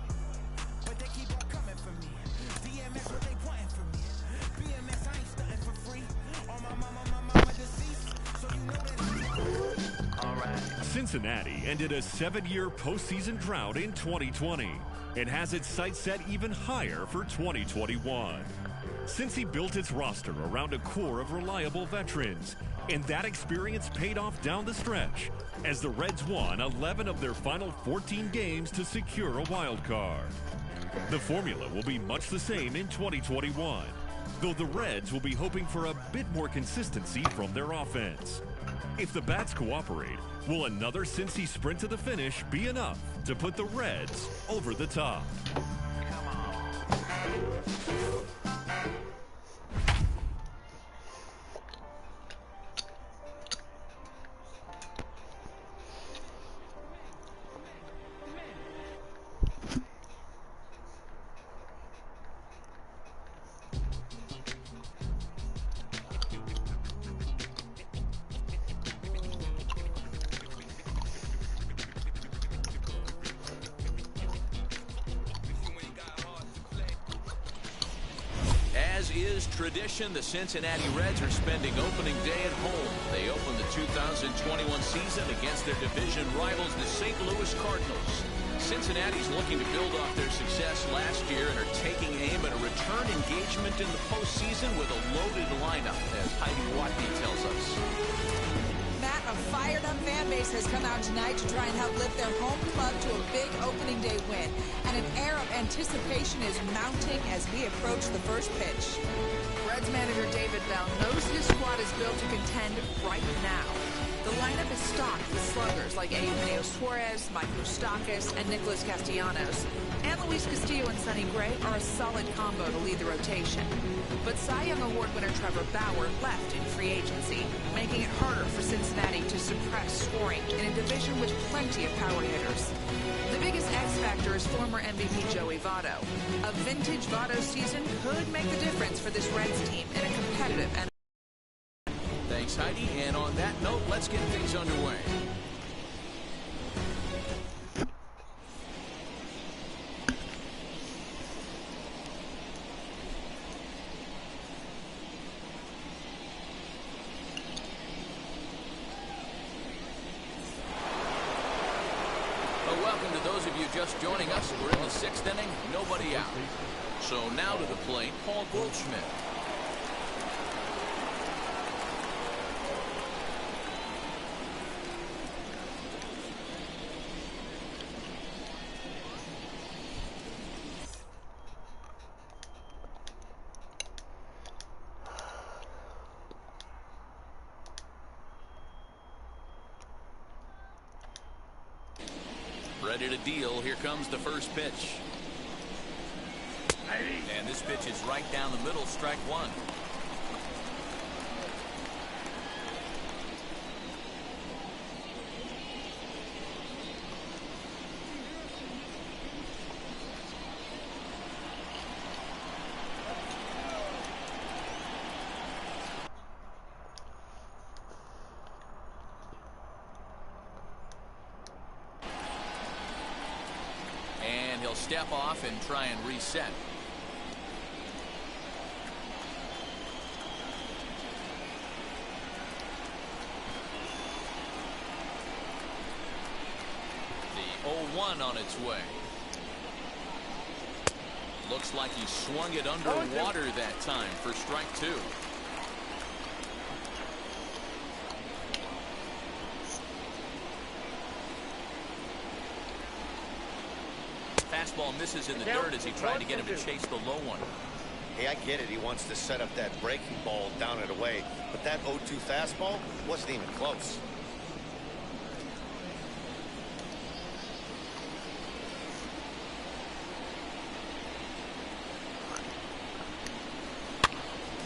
but they keep on coming for me. DMS what they wanting from me. BMS I ain't stunting for free. On my mama deceased, so you know that. All right. Cincinnati ended a 7-year postseason drought in 2020 and has its sights set even higher for 2021. Cincy built its roster around a core of reliable veterans, and that experience paid off down the stretch as the Reds won 11 of their final 14 games to secure a wild card. The formula will be much the same in 2021, though the Reds will be hoping for a bit more consistency from their offense. If the bats cooperate, will another Cincy sprint to the finish be enough to put the Reds over the top? As is tradition, the Cincinnati Reds are spending opening day at home. They open the 2021 season against their division rivals, the St. Louis Cardinals. Cincinnati's looking to build off their success last year and are taking aim at a return engagement in the postseason with a loaded lineup, as Heidi Watney tells us. Matt, a fired-up fan base has come out tonight to try and help lift their home club to a big opening day win. And an air of anticipation is mounting as we approach the first pitch. Reds manager David Bell knows his squad is built to contend right now. The lineup is stocked with sluggers like Eugenio Suarez, Mike Moustakas, and Nicholas Castellanos. And Luis Castillo and Sonny Gray are a solid combo to lead the rotation. But Cy Young Award winner Trevor Bauer left in free agency, making it harder for Cincinnati to suppress scoring in a division with plenty of power hitters. The biggest X factor is former MVP Joey Votto. A vintage Votto season could make the difference for this Reds team in a competitive and Thanks, Heidi. And on that note, let's get things underway. Welcome to those of you just joining us. We're in the 6th inning, nobody out. So now to the plate, Paul Goldschmidt. Ready to deal. Here comes the first pitch. And this pitch is right down the middle, strike one. He'll step off and try and reset. The 0-1 on its way. Looks like he swung it underwater that time for strike two. Fastball misses in the dirt as he tried to get him to chase the low one. Hey, I get it. He wants to set up that breaking ball down and away, but that 0-2 fastball wasn't even close.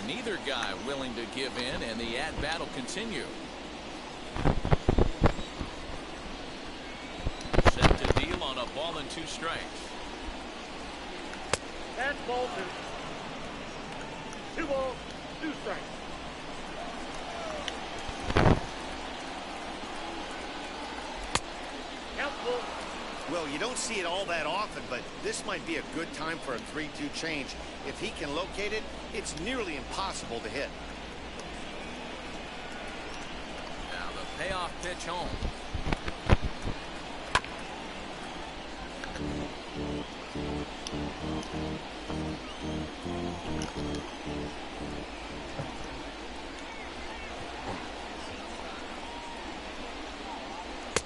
Neither guy willing to give in, and the at-bat will continue. Set to deal on a ball and 2 strikes. That's ball 2. 2 balls, 2 strikes. Countable. Well, you don't see it all that often, but this might be a good time for a 3-2 change. If he can locate it, it's nearly impossible to hit. Now the payoff pitch home.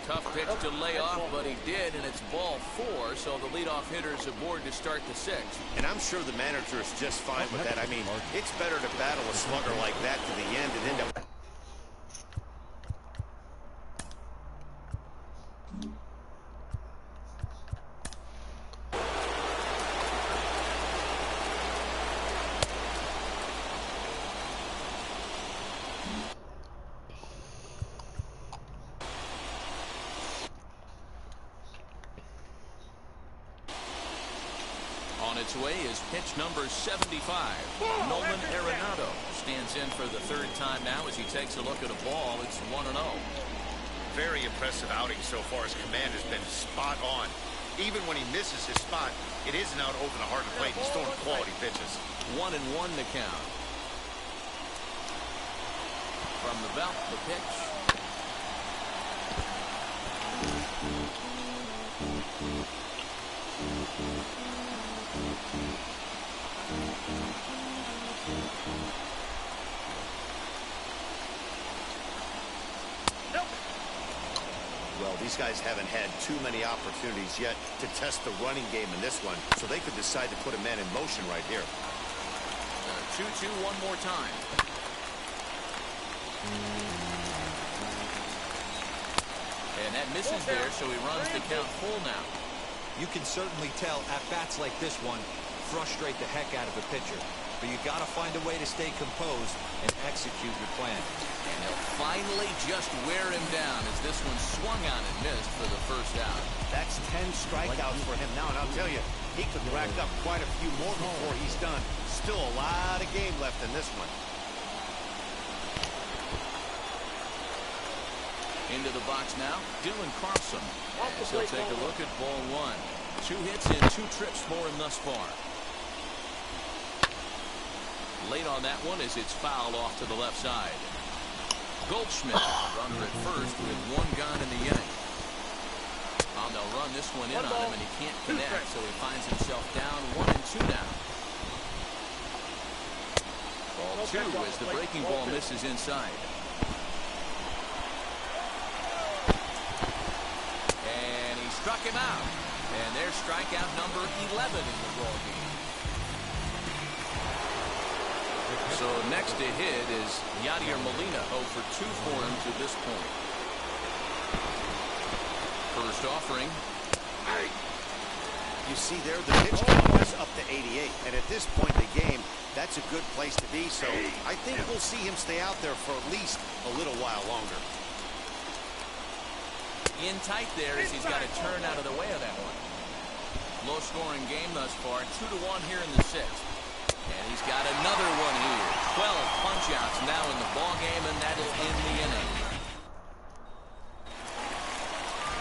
Tough pitch to lay off, but he did, and it's ball 4, so the leadoff hitter's aboard to start the 6th. And I'm sure the manager is just fine with that. I mean, it's better to battle a slugger like that to the end and end up... On its way is pitch number 75. Nolan Arenado stands in for the 3rd time now as he takes a look at a ball. It's 1-0. Very impressive outing so far. His command has been spot on. Even when he misses his spot, it isn't out over the heart of the plate. He's throwing quality pitches. 1-1 the count. From the belt, the pitch. Well, these guys haven't had too many opportunities yet to test the running game in this one, so they could decide to put a man in motion right here. 2-2 one more time. And that misses there, so he runs the count full now. You can certainly tell at-bats like this one frustrate the heck out of a pitcher. But you got to find a way to stay composed and execute your plan. And he'll finally just wear him down as this one swung on and missed for the first out. That's 10 strikeouts for him now, and I'll tell you, he could rack up quite a few more before he's done. Still a lot of game left in this one. Into the box now, Dylan Carlson. As he'll take a look at ball one. 2 hits and 2 trips for him thus far. Late on that one as it's fouled off to the left side. Goldschmidt, runner at first with 1 gone in the inning. They'll run this one in on him and he can't connect, so he finds himself down 1-2 now. Ball 2 as the breaking ball misses inside. And he struck him out. And there's strikeout number 11 in the ball game. So next to hit is Yadier Molina, 0 for 2 for him to this point. First offering. You see there, the pitch count is up to 88, and at this point in the game, that's a good place to be, so I think we'll see him stay out there for at least a little while longer. In tight there as he's got to turn out of the way of that one. Low scoring game thus far, 2-1 here in the 6th. And he's got another one here. 12 punch-outs now in the ball game, and that'll end the inning.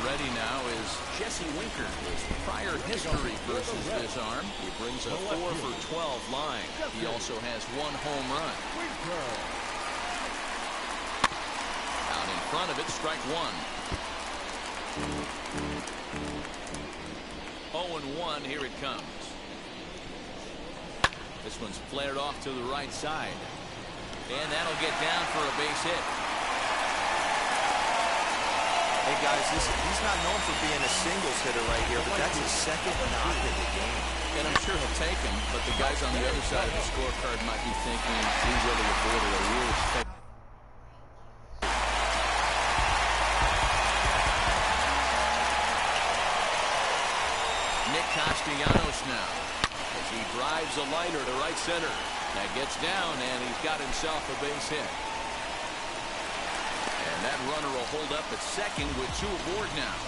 Ready now is Jesse Winker. His prior history versus this arm. He brings a 4 for 12 line. He also has 1 home run. Out in front of it, strike 1. 0-1, here it comes. This one's flared off to the right side. And that'll get down for a base hit. Hey guys, he's not known for being a singles hitter right here, but that's his 2nd knock of the game. And I'm sure he'll take him, but the guys on the other side of the scorecard might be thinking he really avoided a real spec. Nick Castellanos now. As he drives a liner to right center. That gets down, and he's got himself a base hit. And that runner will hold up at second with 2 aboard now.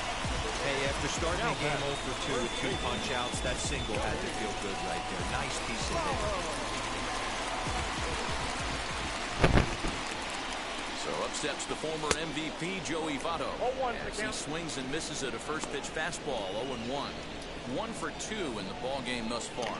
Hey, after starting the game 0 for 2 with 2 punch-outs, that single had to feel good right there. Nice piece of hitting. So up steps the former MVP, Joey Votto. As he swings and misses at a first pitch fastball, 0-1. 1 for 2 in the ball game thus far.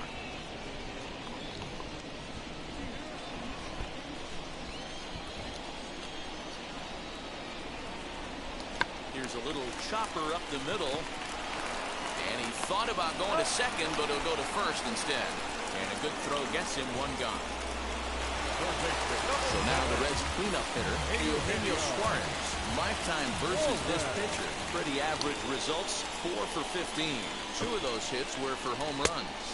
Here's a little chopper up the middle. And he thought about going to second, but he'll go to first instead. And a good throw gets him 1 gone. So now the Reds cleanup hitter, Eugenio Suarez. Lifetime versus this pitcher. Pretty average results, 4 for 15. 2 of those hits were for home runs.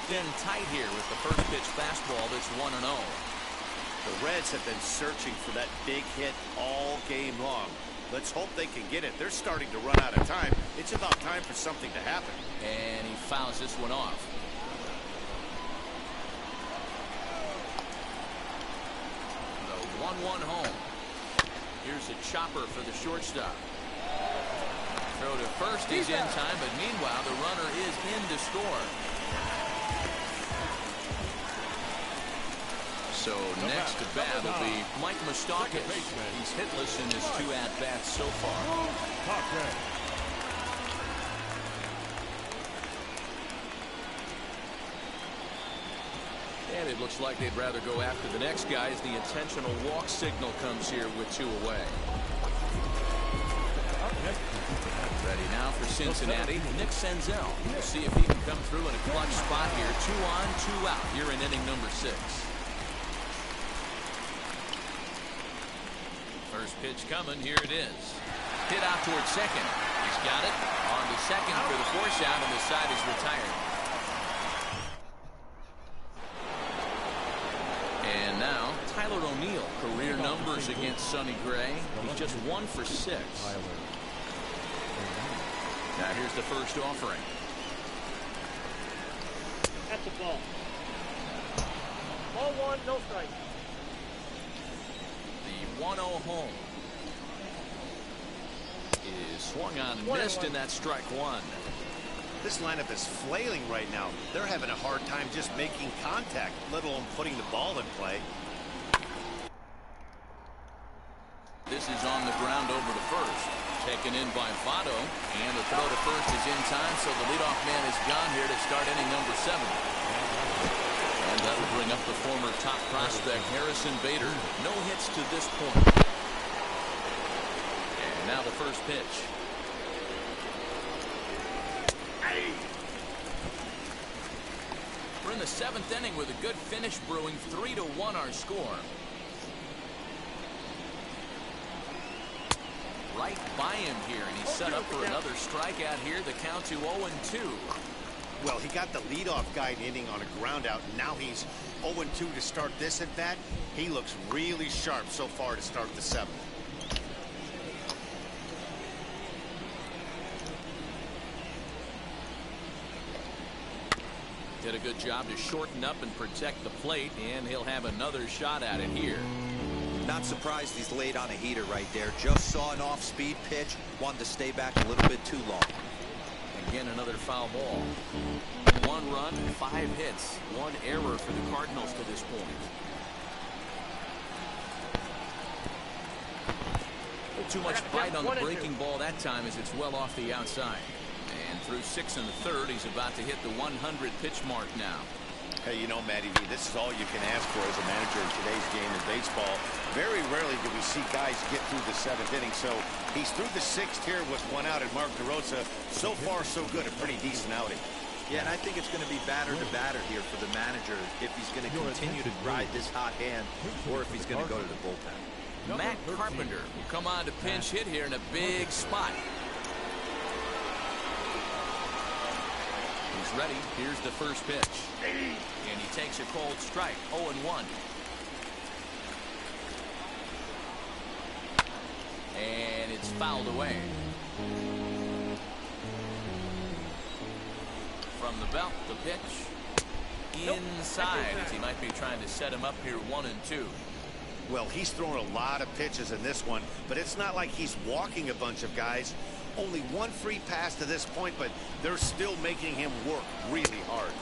Then tight here with the first pitch fastball that's 1-0. The Reds have been searching for that big hit all game long. Let's hope they can get it. They're starting to run out of time. It's about time for something to happen. And he fouls this one off. The 1-1 home. Here's a chopper for the shortstop. Throw to first, he's in time, but meanwhile the runner is in to score. So next to bat will be Mike Moustakas. He's hitless in his 2 at-bats so far. It looks like they'd rather go after the next guy as the intentional walk signal comes here with 2 away. Ready now for Cincinnati, Nick Senzel. We'll see if he can come through in a clutch spot here. 2 on, 2 out here in inning number 6. First pitch coming. Here it is. Hit out towards second. He's got it. On to second for the force out, and the side is retired. And now, Tyler O'Neill. Career numbers against Sonny Gray. He's just 1 for 6. Now here's the first offering. That's a ball. Ball 1, no strike. The 1-0 home is swung on and missed, and that's strike 1. This lineup is flailing right now. They're having a hard time just making contact, let alone putting the ball in play. This is on the ground over to first. Taken in by Votto, and the throw to first is in time, so the leadoff man is gone here to start inning number 7. And that'll bring up the former top prospect Harrison Bader. No hits to this point. And now the first pitch. We're in the 7th inning with a good finish brewing. 3-1 our score. Right by him here, and he's set up for another strikeout here. The count to 0-2. Well, he got the leadoff guy inning on a ground out. Now he's 0-2 to start this at bat. He looks really sharp so far to start the 7th. Did a good job to shorten up and protect the plate, and he'll have another shot at it here. Not surprised he's laid on a heater right there. Just saw an off-speed pitch. Wanted to stay back a little bit too long. Again, another foul ball. 1 run, 5 hits. 1 error for the Cardinals to this point. Too much bite on the breaking ball that time as it's well off the outside. And through 6 1/3, he's about to hit the 100 pitch mark now. Hey, you know, Matty V, this is all you can ask for as a manager in today's game in baseball. Very rarely do we see guys get through the 7th inning. So he's through the 6th here with 1 out, and Mark DeRosa, so far so good, a pretty decent outing. Yeah, and I think it's going to be batter to batter here for the manager if he's going to continue to ride this hot hand or if he's going to go to the bullpen. Matt Carpenter will come on to pinch hit here in a big spot. He's ready. Here's the first pitch. And he takes a cold strike. 0-1. And it's fouled away. From the belt, the pitch. Inside, as he might be trying to set him up here 1-2. Well, he's thrown a lot of pitches in this one, but it's not like he's walking a bunch of guys. Only 1 free pass to this point, but they're still making him work really hard.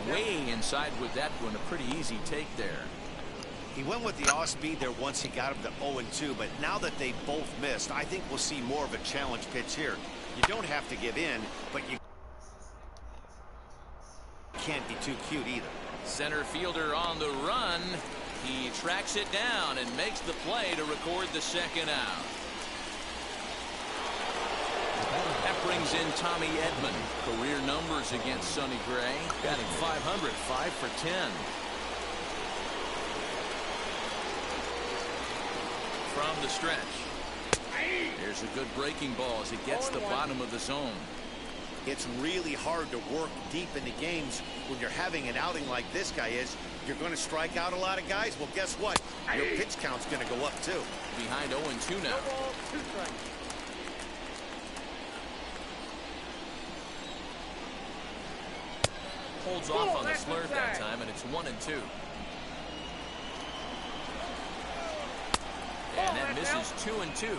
Way inside with that one, a pretty easy take there. He went with the off speed there once he got him to 0-2, but now that they both missed, I think we'll see more of a challenge pitch here. You don't have to give in, but you can't be too cute either. Center fielder on the run. He tracks it down and makes the play to record the 2nd out. That brings in Tommy Edman. Career numbers against Sonny Gray. Batting .500, 5 for 10. From the stretch. There's a good breaking ball as it gets the bottom of the zone. It's really hard to work deep into games when you're having an outing like this guy is. You're going to strike out a lot of guys. Well, guess what? Your pitch count's going to go up, too. Behind 0-2 now. Holds off on the slurve that time, and it's 1-2. And that misses 2-2.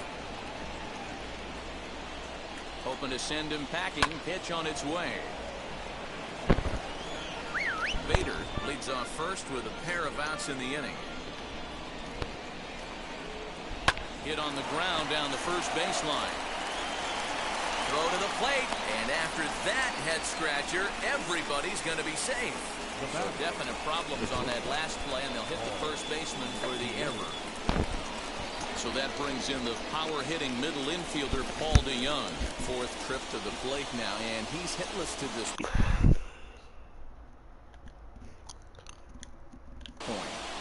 Hoping to send him packing. Pitch on its way. Bader leads off first with a pair of outs in the inning. Hit on the ground down the first baseline. Throw to the plate, and after that head scratcher, everybody's going to be safe. So definite problems on that last play, and they'll hit the first baseman for the error. So that brings in the power-hitting middle infielder Paul DeYoung. Fourth trip to the plate now, and he's hitless to this point.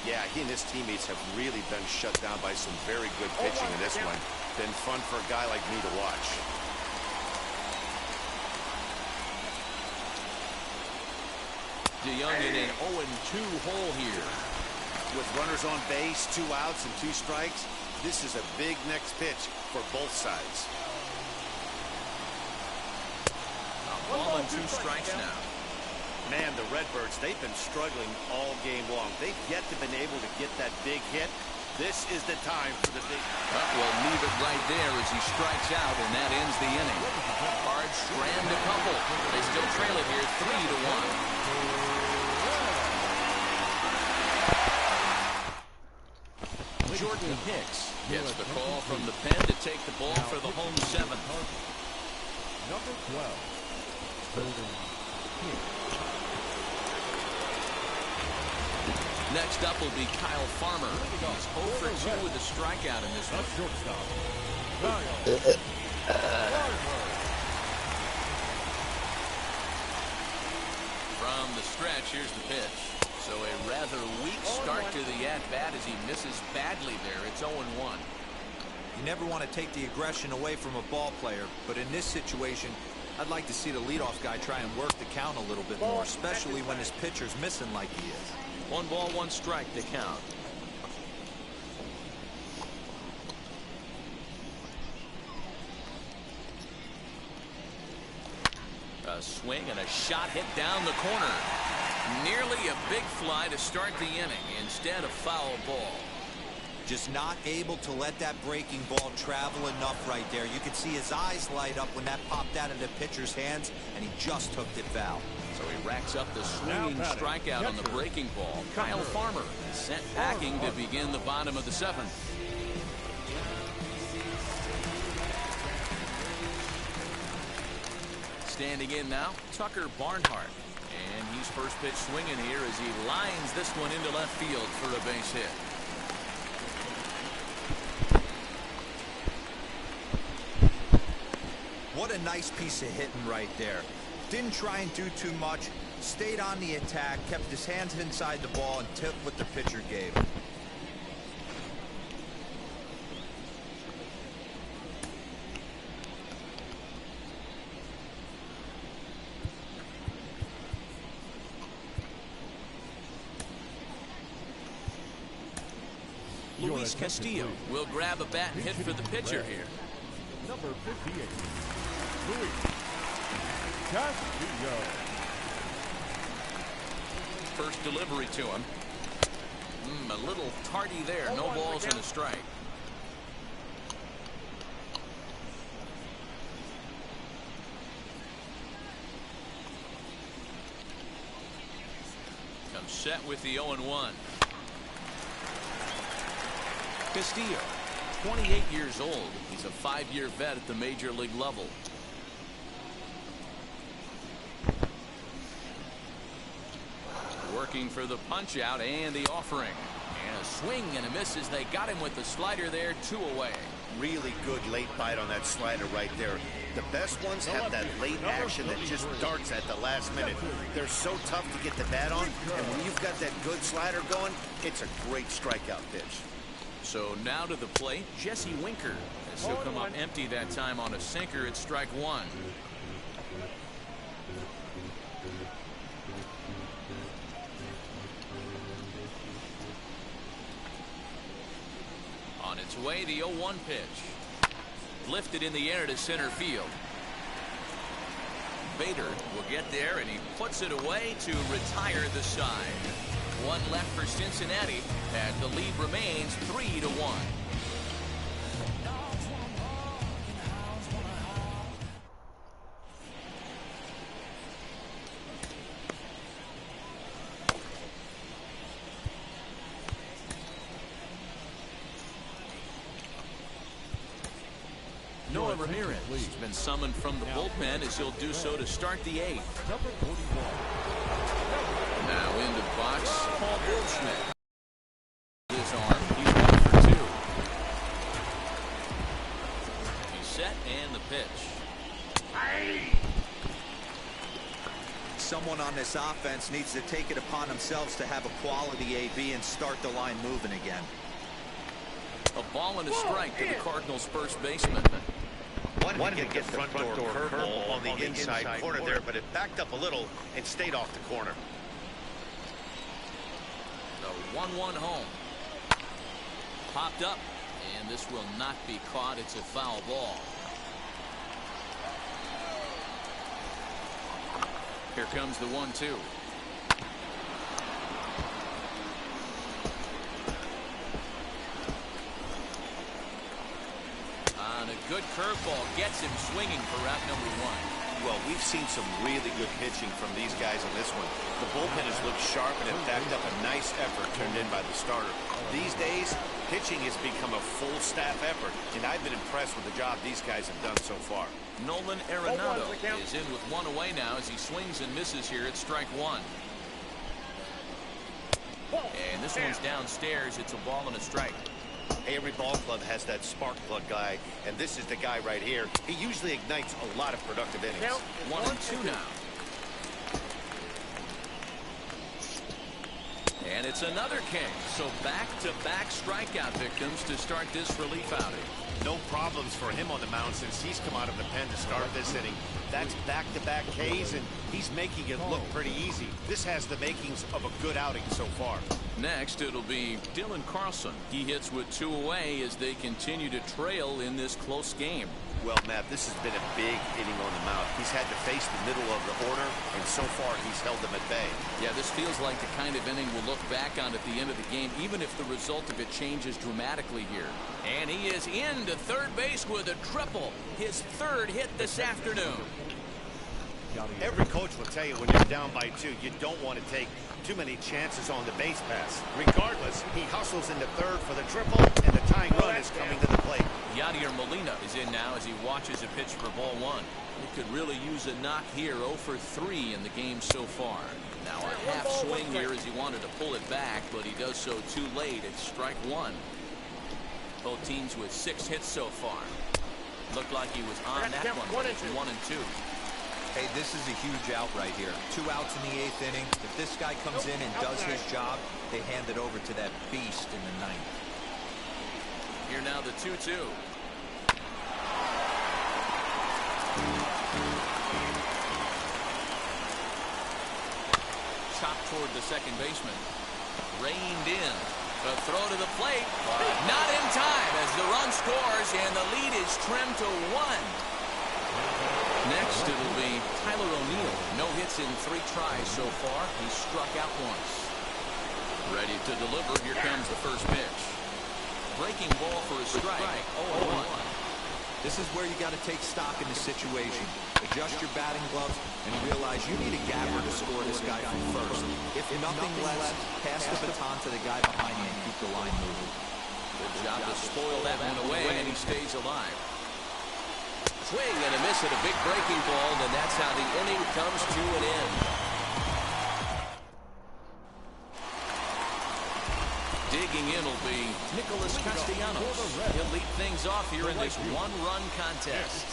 Yeah, he and his teammates have really been shut down by some very good pitching in this one. Been fun for a guy like me to watch. DeYoung in an 0-2 hole here. With runners on base, 2 outs and 2 strikes, this is a big next pitch for both sides. A ball and 2 strikes now. Man, the Redbirds, they've been struggling all game long. They've yet to been able to get that big hit. This is the time for the big. We'll leave it right there as he strikes out, and that ends the inning. Cards strand a couple. They still trail it here 3-1. Jordan Hicks gets the call from the pen to take the ball for the home 7th. Number 12, Jordan Hicks. Next up will be Kyle Farmer. He's 0 for 2 with a strikeout in this one. From the stretch, here's the pitch. So a rather weak start to the at-bat as he misses badly there. It's 0-1. You never want to take the aggression away from a ball player, but in this situation, I'd like to see the leadoff guy try and work the count a little bit more, especially when his pitcher's missing like he is. 1 ball, 1 strike to count. A swing and a shot hit down the corner. Nearly a big fly to start the inning. Instead, a foul ball. Just not able to let that breaking ball travel enough right there. You could see his eyes light up when that popped out of the pitcher's hands, and he just hooked it foul. So he racks up the swinging strikeout on the breaking ball. Kyle Farmer sent packing to begin the bottom of the 7th. Standing in now, Tucker Barnhart. And he's first pitch swinging here as he lines this one into left field for a base hit. What a nice piece of hitting right there. Didn't try and do too much, stayed on the attack, kept his hands inside the ball, and took what the pitcher gave. Luis Castillo will grab a bat and hit for the pitcher here. Number 58, Luis Castillo. First delivery to him. A little tardy there. No balls and a strike. Comes set with the 0-1. Castillo, 28 years old. He's a 5-year vet at the major league level. Working for the punch out and the offering. And a swing and a miss as they got him with the slider there, 2 away. Really good late bite on that slider right there. The best ones have that late action that just darts at the last minute. They're so tough to get the bat on, and when you've got that good slider going, it's a great strikeout pitch. So now to the plate, Jesse Winker. As he'll come up empty that time on a sinker at strike 1. On its way, the 0-1 pitch. Lifted in the air to center field. Bader will get there, and he puts it away to retire the side. 1 left for Cincinnati, and the lead remains 3-1. Noah Ramirez has been summoned from the bullpen as he'll do so to start the 8th. Number 41. Now Into box, Paul Goldschmidt. His arm, he's 1 for 2. He's set and the pitch. Someone on this offense needs to take it upon themselves to have a quality AB and start the line moving again. A ball and a strike to the Cardinals' first baseman. One to get the front door curveball on the inside corner there, but it backed up a little and stayed off the corner. The 1-1 home. Popped up, and this will not be caught. It's a foul ball. Here comes the 1-2. On a good curveball, gets him swinging for out number 1. Well, we've seen some really good pitching from these guys on this one. The bullpen has looked sharp and it backed up a nice effort turned in by the starter. These days, pitching has become a full staff effort, and I've been impressed with the job these guys have done so far. Nolan Arenado is in with 1 away now as he swings and misses here at strike 1. And this one's downstairs. It's a ball and a strike. Every ball club has that spark plug guy, and this is the guy right here. He usually ignites a lot of productive innings. 1-2 now. And it's another king. So back-to-back strikeout victims to start this relief outing. No problems for him on the mound since he's come out of the pen to start this inning. That's back-to-back Ks, and he's making it look pretty easy. This has the makings of a good outing so far. Next, it'll be Dylan Carlson. He hits with 2 away as they continue to trail in this close game. Well, Matt, this has been a big inning on the mound. He's had to face the middle of the order, and so far he's held them at bay. Yeah, this feels like the kind of inning we'll look back on at the end of the game, even if the result of it changes dramatically here. And he is into third base with a triple. His 3rd hit this afternoon. Every coach will tell you when you're down by 2, you don't want to take too many chances on the base pass. Regardless, he hustles into 3rd for the triple, and the tying run is coming to the plate. Yadier Molina is in now as he watches a pitch for ball 1. He could really use a knock here. 0 for 3 in the game so far. Now a half swing here as he wanted to pull it back, but he does so too late. It's strike 1. Both teams with 6 hits so far. Looked like he was on that one. It's 1 and 2. Hey, this is a huge out right here. 2 outs in the 8th inning. If this guy comes in and does his job, they hand it over to that beast in the 9th. Here now the 2-2. Chopped toward the second baseman. Reined in. A throw to the plate. Not in time as the run scores and the lead is trimmed to 1. Next, it'll be Tyler O'Neill. No hits in 3 tries so far. He's struck out once. Ready to deliver. Here comes the first pitch. Breaking ball for a strike. 0-1. This is where you got to take stock in the situation. Adjust your batting gloves and realize you need a gapper to score this guy from first. If nothing less, pass the baton to the guy behind you and keep the line moving. Good job to spoil that one away, and he stays alive. Swing and a miss at a big breaking ball, and that's how the inning comes to an end. Digging in will be Nicholas Castellanos. He'll lead things off here in this 1-run contest.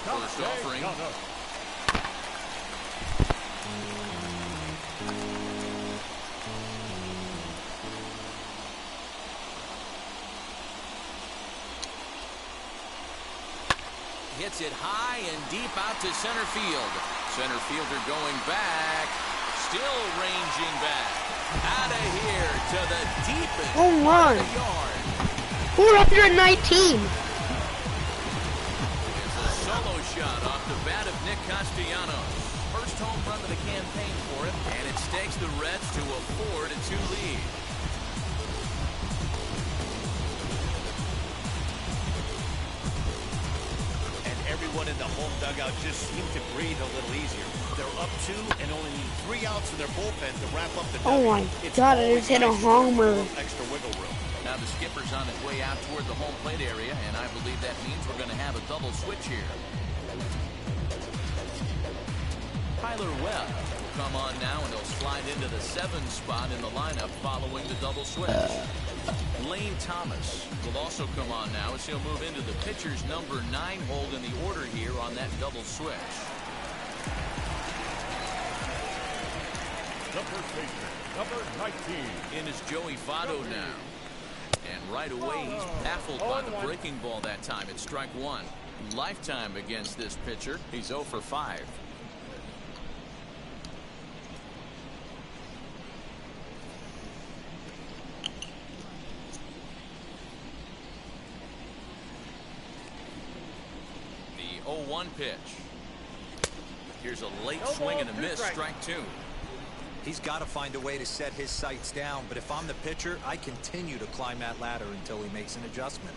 First offering. Hits it high and deep out to center field. Center fielder going back. Still ranging back. Out of here to the deepest home run. Yard. 419. It's a solo shot off the bat of Nick Castellanos. First home run of the campaign for him, and it stakes the Reds to a 4-2 lead. Everyone in the home dugout just seemed to breathe a little easier. They're up 2 and only need 3 outs in their bullpen to wrap up the Oh my God, I just hit a homer. Extra wiggle room. Now the skipper's on his way out toward the home plate area, and I believe that means we're going to have a double switch here. Tyler Webb come on now, and he'll slide into the 7 spot in the lineup following the double switch. Lane Thomas will also come on now as he'll move into the pitcher's number 9 hold in the order here on that double switch. The first baseman, number 19. In is Joey Votto now. And right away, he's baffled by the breaking ball that time. It's strike 1. Lifetime against this pitcher. He's 0 for 5. The 0-1 pitch. Here's a late swing and a miss. Strike 2. He's got to find a way to set his sights down, but if I'm the pitcher, I continue to climb that ladder until he makes an adjustment.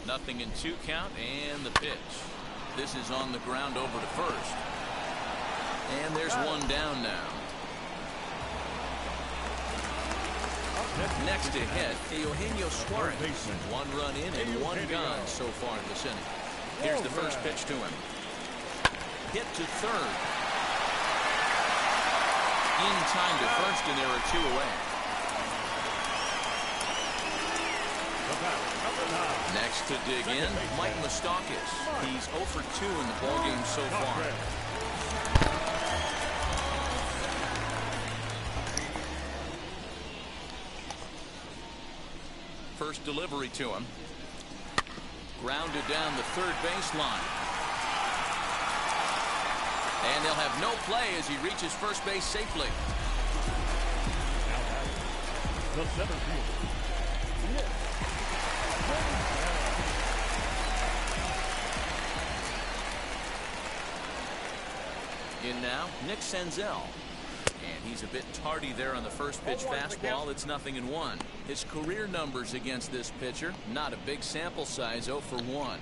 Nothing in 2 count, and the pitch. This is on the ground over to first. And there's one down now. Next to hit, Eugenio Suarez. 1 run in and 1 gone so far this inning. Here's the first pitch to him. Hit to third. In time to first, and there are 2 away. Next to dig in, Mike Moustakas. He's 0 for 2 in the ballgame so far. First delivery to him. Grounded down the third baseline. And they'll have no play as he reaches first base safely. The center fielder. In now, Nick Senzel. And he's a bit tardy there on the first pitch fastball. It's 0-1. His career numbers against this pitcher, not a big sample size, 0 for 1.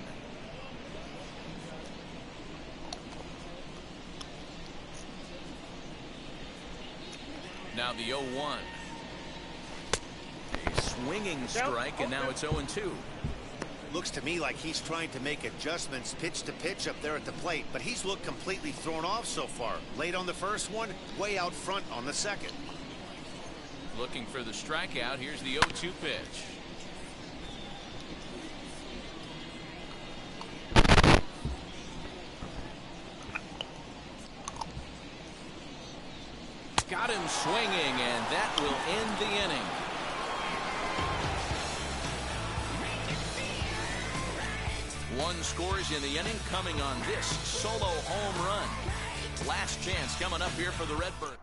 Now the 0-1. A swinging strike, and now it's 0-2. Looks to me like he's trying to make adjustments pitch to pitch up there at the plate, but he's looked completely thrown off so far. Late on the first one, way out front on the second. Looking for the strikeout. Here's the 0-2 pitch. Got him swinging, and that will end the inning. One scores in the inning, coming on this solo home run. Last chance coming up here for the Redbird.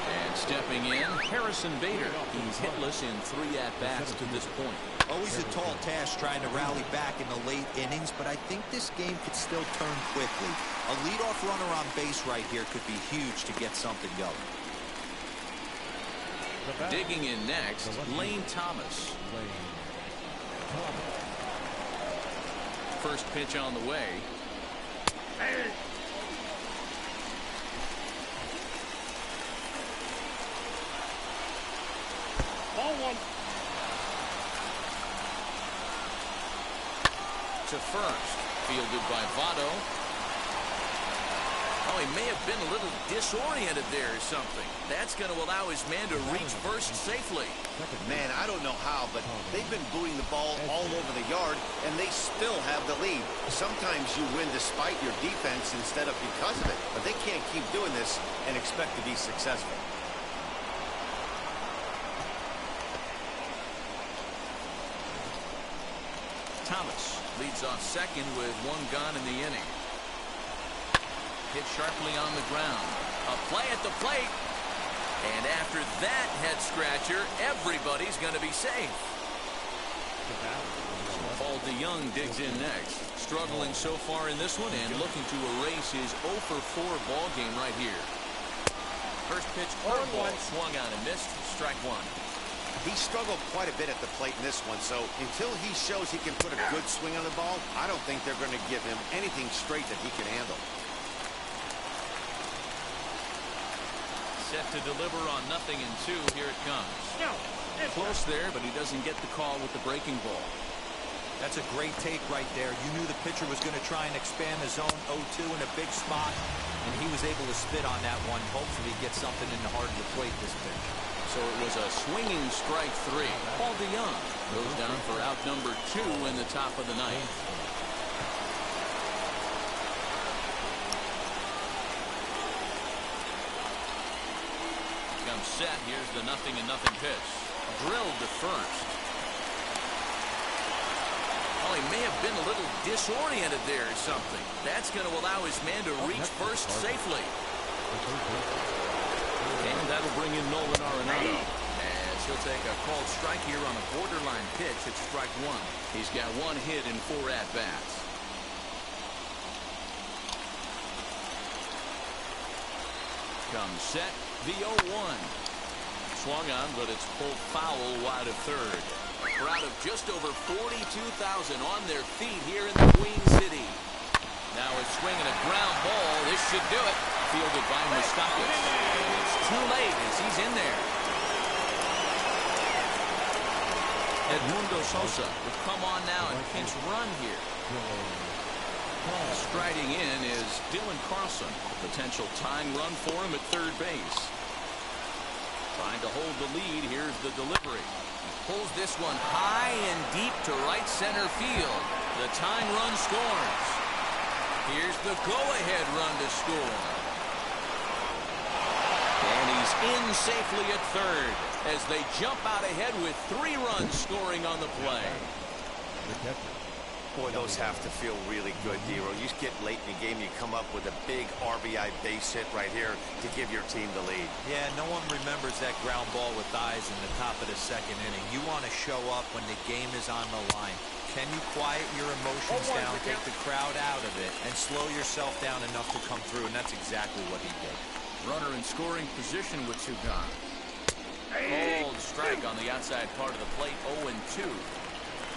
And stepping in, Harrison Bader. He's hitless in 3 at-bats to this point. Always a tall task trying to rally back in the late innings, but I think this game could still turn quickly. A leadoff runner on base right here could be huge to get something going. Digging in next, Lane Thomas. First pitch on the way. Ball 1. To first, fielded by Votto. Oh, he may have been a little disoriented there or something. That's going to allow his man to reach first safely. Man, I don't know how, but they've been booting the ball all over the yard, and they still have the lead. Sometimes you win despite your defense instead of because of it, but they can't keep doing this and expect to be successful. Thomas leads off second with 1 gone in the inning. Hit sharply on the ground. A play at the plate. And after that head scratcher, everybody's going to be safe. Paul DeYoung digs in next. Struggling so far in this one and looking to erase his 0 for 4 ball game right here. First pitch curveball swung on and missed. Strike 1. He struggled quite a bit at the plate in this one, so until he shows he can put a good swing on the ball, I don't think they're going to give him anything straight that he can handle. Set to deliver on 0-2. Here it comes. Close there, but he doesn't get the call with the breaking ball. That's a great take right there. You knew the pitcher was going to try and expand the zone 0-2 in a big spot, and he was able to spit on that one. Hopefully he gets something in the heart of the plate this pitch. So it was a swinging strike 3. Paul DeYoung goes down for out number 2 in the top of the ninth. Comes set. Here's the 0-0 pitch. Drilled to first. Well, he may have been a little disoriented there or something. That's going to allow his man to reach first safely. And that'll bring in Nolan Arenado. As he'll take a called strike here on a borderline pitch at strike 1. He's got 1 hit in 4 at-bats. Comes set. The 0-1. Swung on, but it's pulled foul wide of third. A crowd of just over 42,000 on their feet here in the Queen City. Now it's swinging a ground ball. This should do it. Fielded by Moustakas. And it's too late as he's in there. Edmundo Sosa will come on now and pinch run here. Striding in is Dylan Carlson. Potential tying run for him at third base. Trying to hold the lead. Here's the delivery. Pulls this one high and deep to right center field. The tying run scores. Here's the go-ahead run to score. And he's in safely at third as they jump out ahead with 3 runs scoring on the play. Boy, those have to feel really good, Dero. You get late in the game, you come up with a big RBI base hit right here to give your team the lead. Yeah, no one remembers that ground ball with eyes in the top of the 2nd inning. You want to show up when the game is on the line. Can you quiet your emotions down, take the crowd out of it, and slow yourself down enough to come through? And that's exactly what he did. Runner in scoring position with 2 gone. Called strike on the outside part of the plate, 0-2.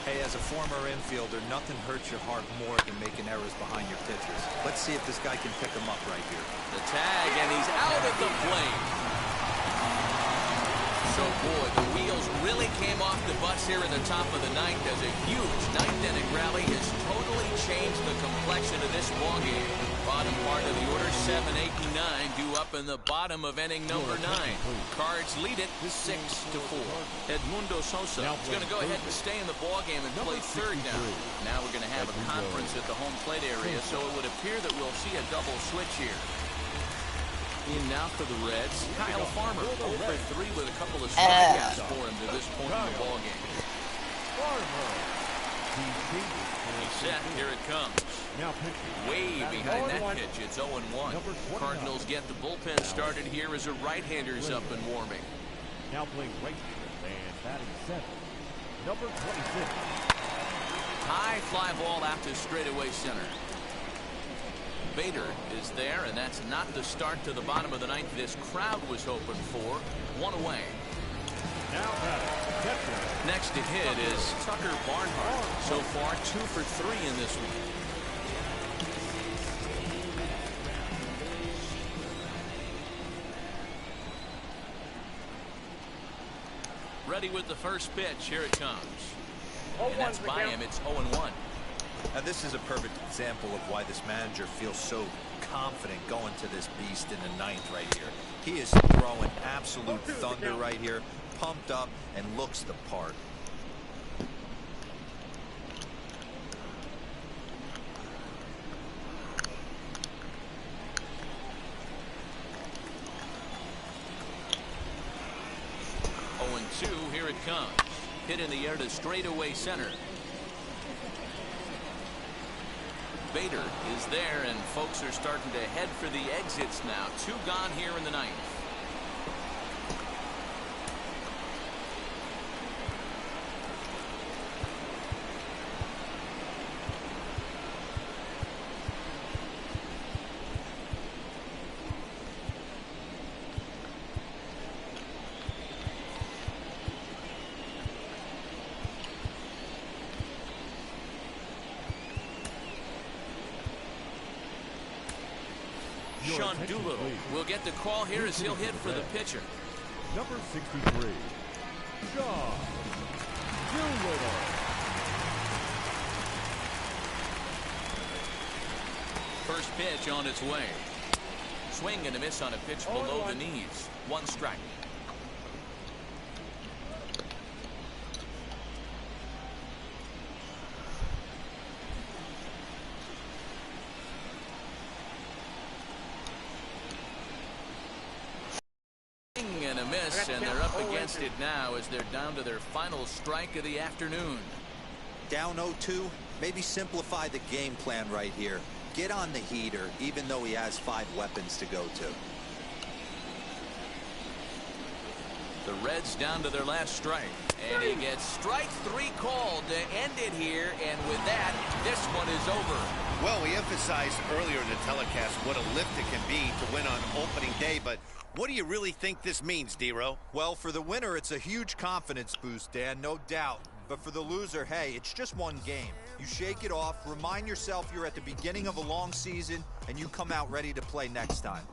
Hey, as a former infielder, nothing hurts your heart more than making errors behind your pitchers. Let's see if this guy can pick him up right here. The tag, and he's out at the plate. So, boy, the wheels really came off the bus here in the top of the 9th as a huge 9th inning rally has totally changed the complexion of this ballgame. Bottom part of the order, 7, 8, and 9, due up in the bottom of inning number 9. Cards lead it 6-4. Edmundo Sosa is going to go ahead and stay in the ballgame and play third now. Now we're going to have a conference at the home plate area, so it would appear that we'll see a double switch here. In now for the Reds, Kyle Farmer, 0-3 with a couple of strikeouts for him to this point in the ballgame. He's set, here it comes. Way behind that pitch, it's 0-1. Cardinals get the bullpen started here as a right-hander's up and warming. Now playing right field and batting 7, number 26. High fly ball out to straightaway center. Bader is there, and that's not the start to the bottom of the 9th this crowd was hoping for. 1 away. Now next to hit is Tucker Barnhart. So far, 2 for 3 in this one. Ready with the first pitch. Here it comes. And that's by him. It's 0-1. Now, this is a perfect example of why this manager feels so confident going to this beast in the 9th right here. He is throwing absolute thunder right here, pumped up, and looks the part. Here it comes. Hit in the air to straightaway center. Bader is there, and folks are starting to head for the exits now. 2 gone here in the 9th. Sean Doolittle will get the call here as he'll hit for the pitcher. Number 63. John Doolittle. First pitch on its way. Swing and a miss on a pitch below the knees. 1 strike. Swing and a miss, and they're up against it now as they're down to their final strike of the afternoon. Down 0-2, maybe simplify the game plan right here. Get on the heater, even though he has 5 weapons to go to. The Reds down to their last strike, and he gets strike 3 called to end it here, and with that, this one is over. Well, we emphasized earlier in the telecast what a lift it can be to win on opening day, but what do you really think this means, D-Row? Well, for the winner, it's a huge confidence boost, Dan, no doubt. But for the loser, hey, it's just one game. You shake it off, remind yourself you're at the beginning of a long season, and you come out ready to play next time.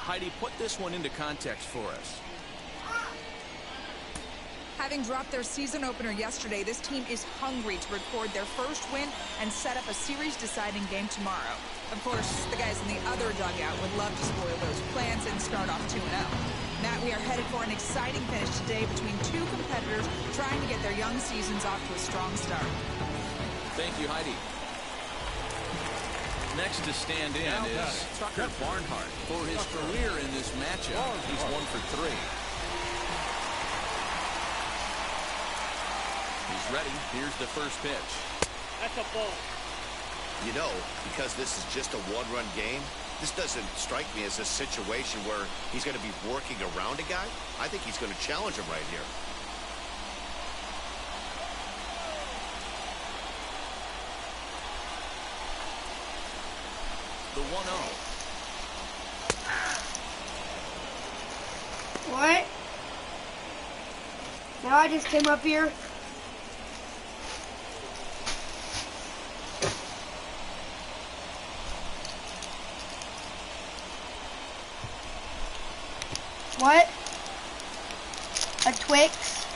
Heidi, put this one into context for us. Having dropped their season opener yesterday, this team is hungry to record their first win and set up a series-deciding game tomorrow. Of course, the guys in the other dugout would love to spoil those plans and start off 2-0. Matt, we are headed for an exciting finish today between 2 competitors trying to get their young seasons off to a strong start. Thank you, Heidi. Next to stand in is Tucker Barnhart. For his career in this matchup, he's 1 for 3. He's ready. Here's the first pitch. That's a ball. You know, because this is just a 1-run game, this doesn't strike me as a situation where he's going to be working around a guy. I think he's going to challenge him right here. The 1-0. What? Now I just came up here. What? A Twix?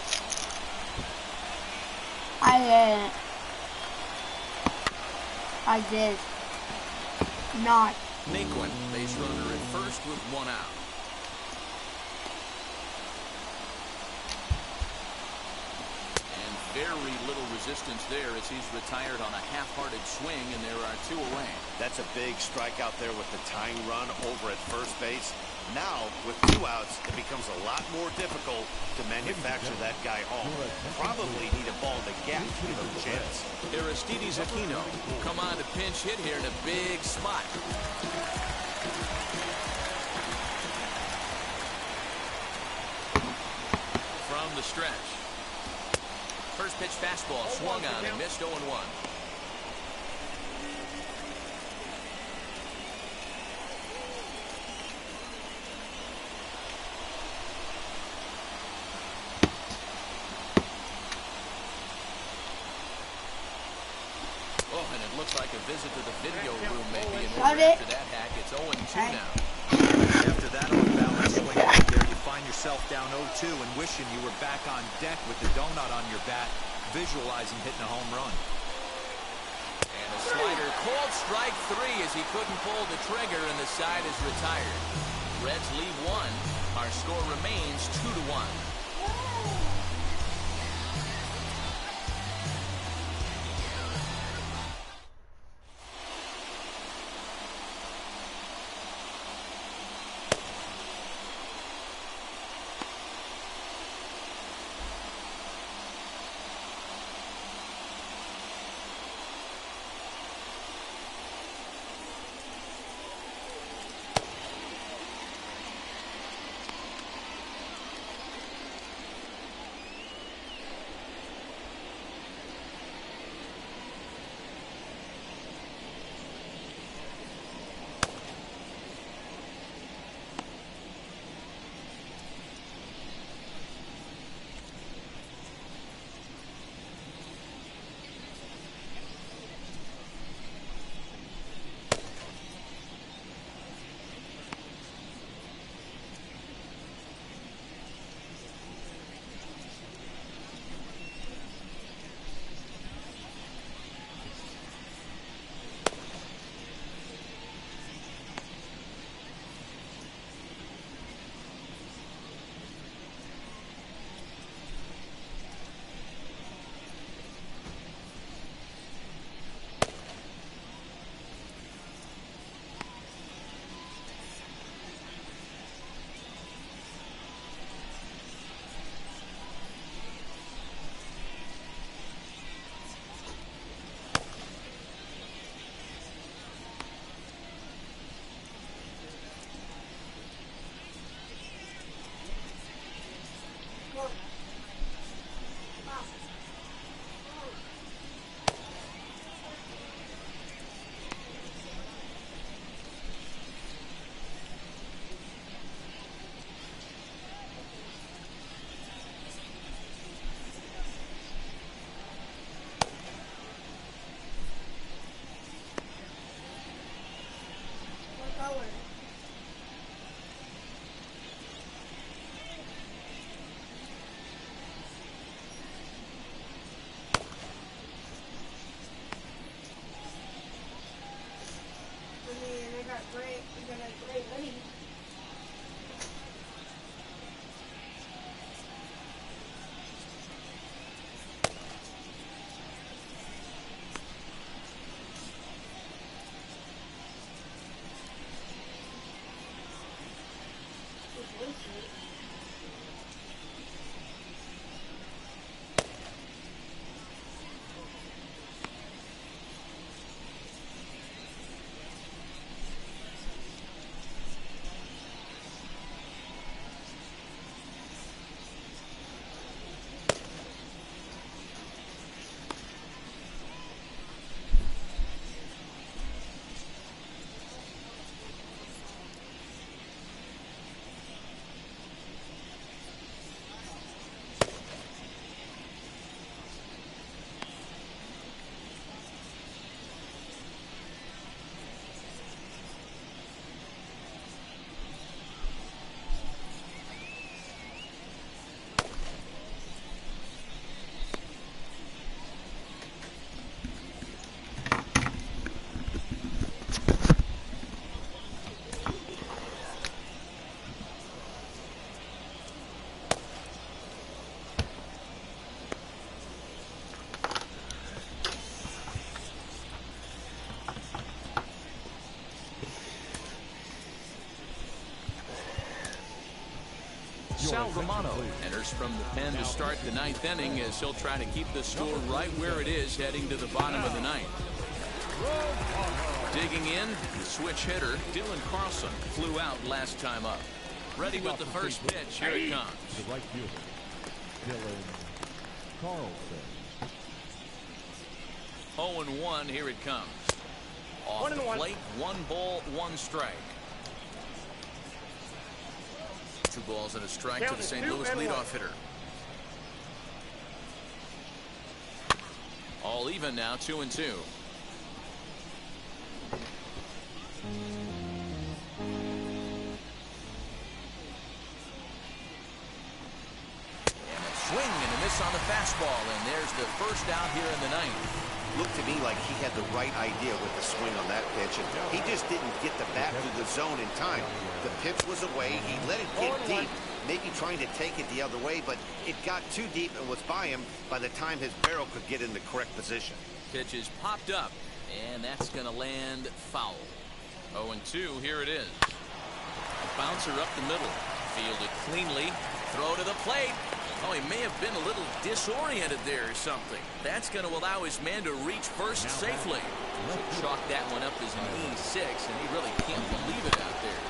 I did not. Naquin, base runner at first with 1 out. And very little resistance there as he's retired on a half-hearted swing, and there are 2 away. That's a big strike out there with the tying run over at first base. Now, with 2 outs, it becomes a lot more difficult to manufacture that guy home. Probably need a ball in the gap to give him a chance. Aristides Aquino come on to pinch hit here in a big spot. From the stretch. First pitch fastball swung on and missed 0-1. It looks like a visit to the video room may be in Got order it. after that hack. It's 0-2 now. After that off-balance swing right there, you find yourself down 0-2 and wishing you were back on deck with the donut on your bat, visualizing hitting a home run. And a slider called strike 3 as he couldn't pull the trigger, and the side is retired. Reds lead 1. Our score remains 2-1. Sal Romano enters from the pen to start the 9th inning as he'll try to keep the score right where it is heading to the bottom of the 9th. Digging in, the switch hitter, Dylan Carlson, flew out last time up. Ready with the first pitch. Here it comes. The right fielder, Dylan Carlson. 0-1, here it comes. Off the plate, 1 ball, 1 strike. 2 balls and a strike to the St. Louis leadoff hitter. All even now, 2-2. a miss on the fastball, and there's the first out here in the ninth. Looked to me like he had the right idea with the swing on that pitch, and he just didn't get the bat through the zone in time. The pitch was away. He let it get deep, maybe trying to take it the other way, but it got too deep and was by him by the time his barrel could get in the correct position. Pitch is popped up, and that's going to land foul. 0-2, here it is. A bouncer up the middle. Fielded cleanly. Throw to the plate. Oh, he may have been a little disoriented there or something. That's going to allow his man to reach first safely. So chalk that one up as an E6, and he really can't believe it out there.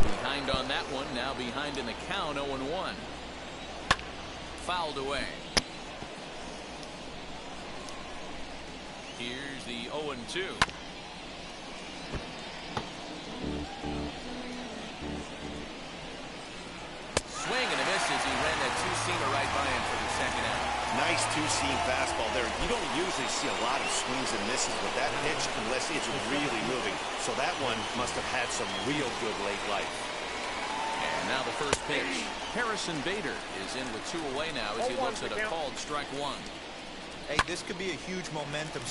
Behind on that one, now behind in the count, 0-1. Fouled away. Here's the 0-2. Swing and a miss as he ran that two-seamer right by him for the second out. Nice two-seam fastball there. You don't usually see a lot of swings and misses with that pitch unless it's really moving. So that one must have had some real good late life. And now the first pitch. Harrison Bader is in with 2 away now as he looks at a called strike 1. Hey, this could be a huge momentum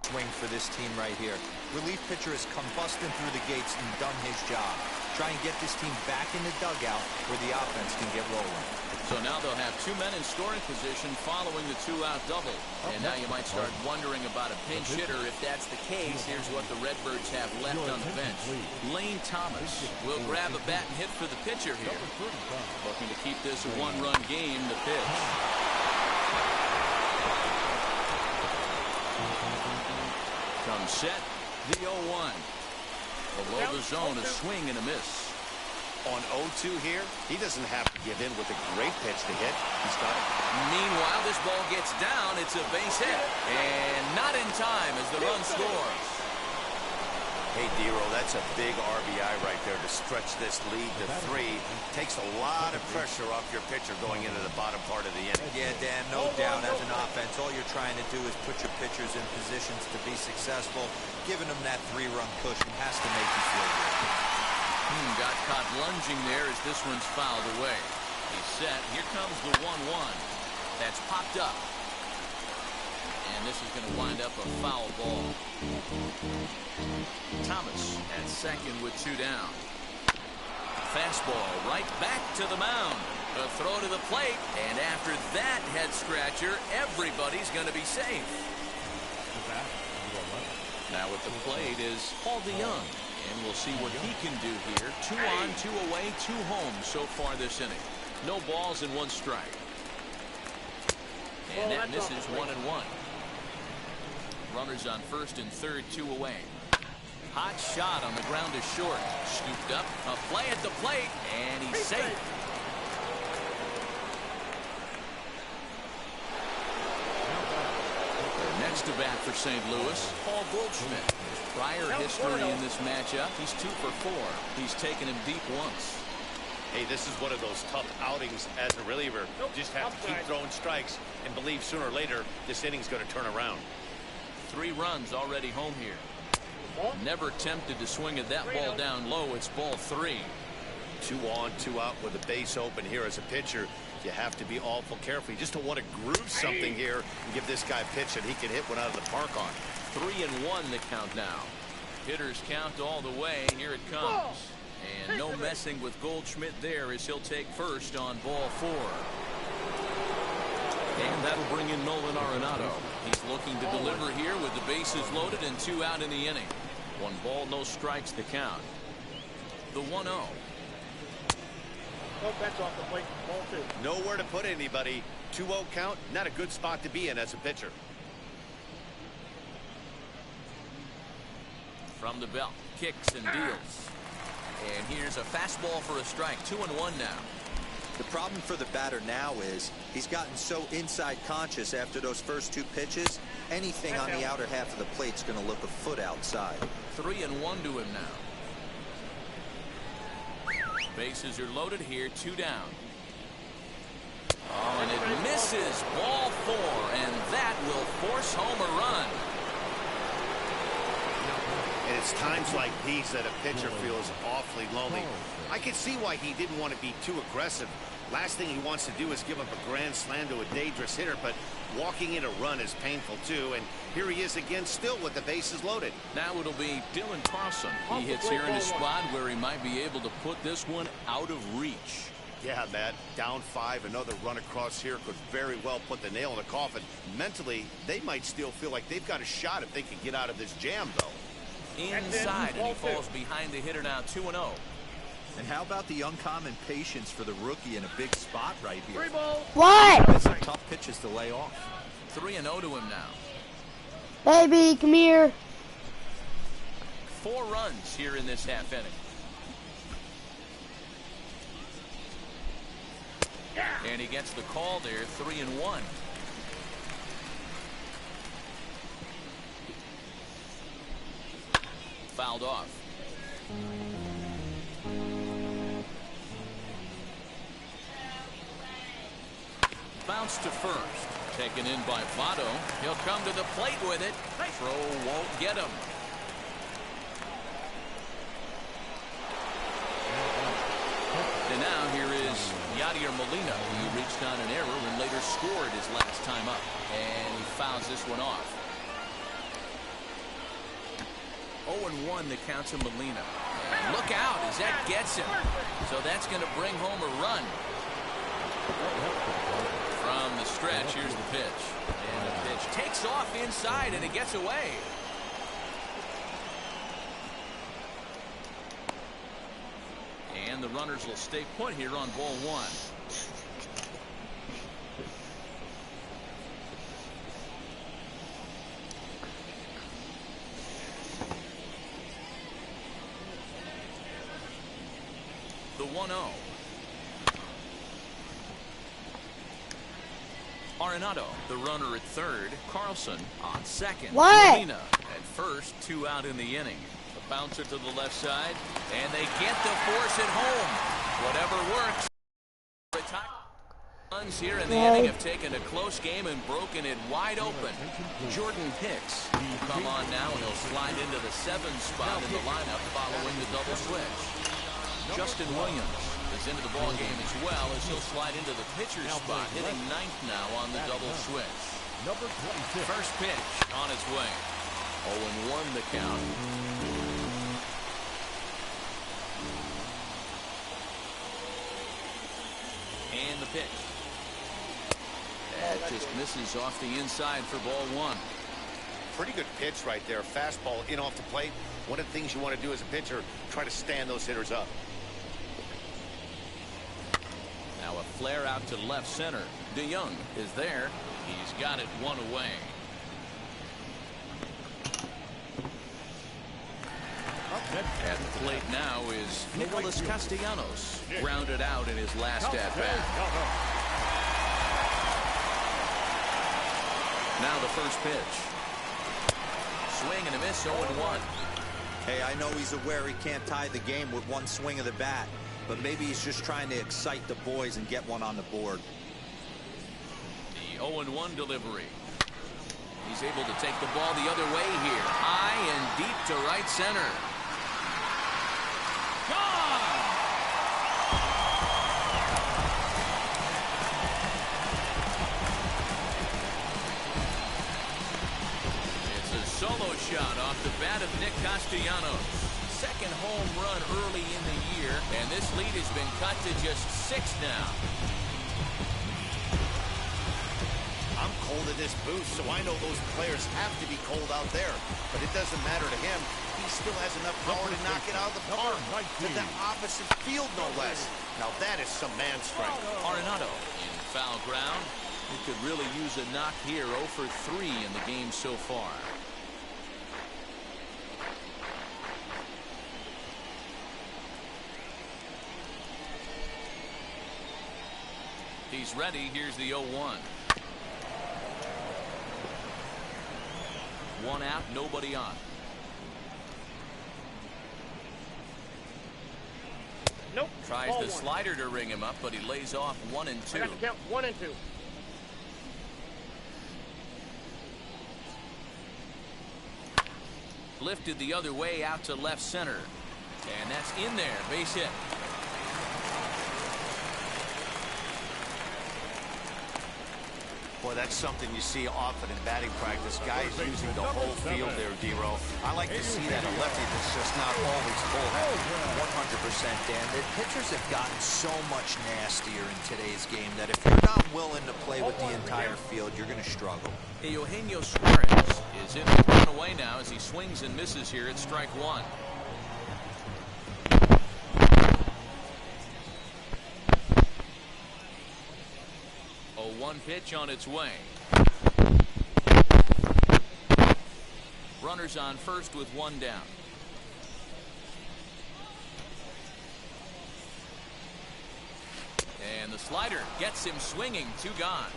swing for this team right here. Relief pitcher has come busting through the gates and done his job. Try and get this team back in the dugout where the offense can get rolling. So now they'll have 2 men in scoring position following the 2-out double. And now you might start wondering about a pinch hitter. If that's the case, here's what the Redbirds have left on the bench. Lane Thomas will grab a bat and hit for the pitcher here. Looking to keep this a 1-run game. The pitch. Comes set, the 0-1. Below the zone, a swing and a miss. On 0-2 here, he doesn't have to give in with a great pitch to hit. He's got it. Meanwhile, this ball gets down. It's a base hit. And not in time as the run scores. Hey, Dero, that's a big RBI right there to stretch this lead to 3. Takes a lot of pressure off your pitcher going into the bottom part of the inning. Yeah, Dan, no doubt. As an offense, all you're trying to do is put your pitchers in positions to be successful. Giving them that 3-run cushion has to make you feel good. Got caught lunging there as this one's fouled away. He's set. Here comes the 1-1. That's popped up. And this is going to wind up a foul ball. Thomas at second with 2 down. Fastball right back to the mound. A throw to the plate. And after that head scratcher, everybody's going to be safe. Now at the plate is Paul DeYoung. And we'll see what he can do here. 2 on, 2 away, 2 home so far this inning. No balls and 1 strike. And that misses 1-1. Runners on first and third, 2 away. Hot shot on the ground to short. Scooped up, a play at the plate, and he's safe. Next to bat for St. Louis, Paul Goldschmidt. Prior history in this matchup, he's 2 for 4. He's taken him deep once. Hey, this is one of those tough outings as a reliever. Just have to keep throwing strikes and believe sooner or later this inning's going to turn around. 3 runs already home here. Never tempted to swing at that ball down low. It's ball 3. 2 on, 2 out with a base open here as a pitcher. You have to be awful careful. You just don't want to groove something here and give this guy a pitch that he can hit one out of the park on. 3-1 the count now. Hitters count all the way. Here it comes. And no messing with Goldschmidt there as he'll take first on ball 4. And that'll bring in Nolan Arenado. He's looking to deliver here with the bases loaded and 2 out in the inning. 1 ball, no strikes to count. The 1-0. That's off the plate. Ball 2. Nowhere to put anybody. 2-0 count. Not a good spot to be in as a pitcher. From the belt, kicks and deals. And here's a fastball for a strike. 2-1 now. The problem for the batter now is he's gotten so inside conscious after those first 2 pitches. Anything on the outer half of the plate's going to look a foot outside. 3-1 to him now. Bases are loaded here, 2 down. Oh, and it misses. Ball 4, and that will force home a run. And it's times like these that a pitcher feels awfully lonely. I can see why he didn't want to be too aggressive. Last thing he wants to do is give up a grand slam to a dangerous hitter, but walking in a run is painful too, and here he is again still with the bases loaded. Now it'll be Dylan Carlson. He hits here in a spot where he might be able to put this one out of reach. Yeah, Matt, down 5, another run across here could very well put the nail in the coffin. Mentally, they might still feel like they've got a shot if they can get out of this jam, though. Inside, and he falls behind the hitter now, 2-0. And how about the uncommon patience for the rookie in a big spot right here? 3 balls. What? That's some tough pitches to lay off. 3-0 to him now. Baby, come here. 4 runs here in this half inning. And he gets the call there, 3-1. Fouled off. Bounce to first. Taken in by Votto. He'll come to the plate with it. Throw won't get him. And now here is Yadier Molina, who reached on an error and later scored his last time up. And he fouls this one off. 0-1 the count to Molina. And look out as that gets him. So that's going to bring home a run. From the stretch, here's the pitch. And the pitch takes off inside and it gets away. And the runners will stay put here on ball 1. The 1-0. Arenado, the runner at third. Carlson on second. What? Molina at first, 2 out in the inning. A bouncer to the left side, and they get the force at home. Whatever works. Runs here in the inning have taken a close game and broken it wide open. Jordan Hicks will come on now, and he'll slide into the 7th spot in the lineup following the double switch. Justin Williams is into the ball game as well as he'll slide into the pitcher's spot, hitting 9th now on the double switch. Number 26. First pitch on its way. 0-1 the count. And the pitch. That just misses off the inside for ball 1. Pretty good pitch right there. Fastball in off the plate. One of the things you want to do as a pitcher, try to stand those hitters up. Now a flare out to left center. DeYoung is there. He's got it 1 away. At the plate now is Nicholas Castellanos, grounded out in his last at-bat. Now the first pitch. Swing and a miss, 0-1. Hey, I know he's aware he can't tie the game with one swing of the bat, but maybe he's just trying to excite the boys and get one on the board. The 0-1 delivery. He's able to take the ball the other way here. High and deep to right center. Gone! It's a solo shot off the bat of Nick Castellanos. Second home run early in the year, and this lead has been cut to just 6 now. I'm cold in this booth, so I know those players have to be cold out there. But it doesn't matter to him. He still has enough power to knock it out of the park. To the opposite field, no less. Now that is some man strength. Arenado in foul ground. He could really use a knock here. 0 for 3 in the game so far. He's ready. Here's the 0-1. 1 out, nobody on. Nope. Tries the slider to ring him up, but he lays off 1 and 2. I got to count 1 and 2. Lifted the other way out to left center. And that's in there. Base hit. Boy, that's something you see often in batting practice. Guys using the whole field there, D-Row. I like to see that a lefty that's just not always full-handed. 100%, Dan. The pitchers have gotten so much nastier in today's game that if you're not willing to play with the entire field, you're going to struggle. Eugenio Suarez is in the runaway now as he swings and misses here at strike one. One pitch on its way. Runners on first with one down. And the slider gets him swinging. Two gone.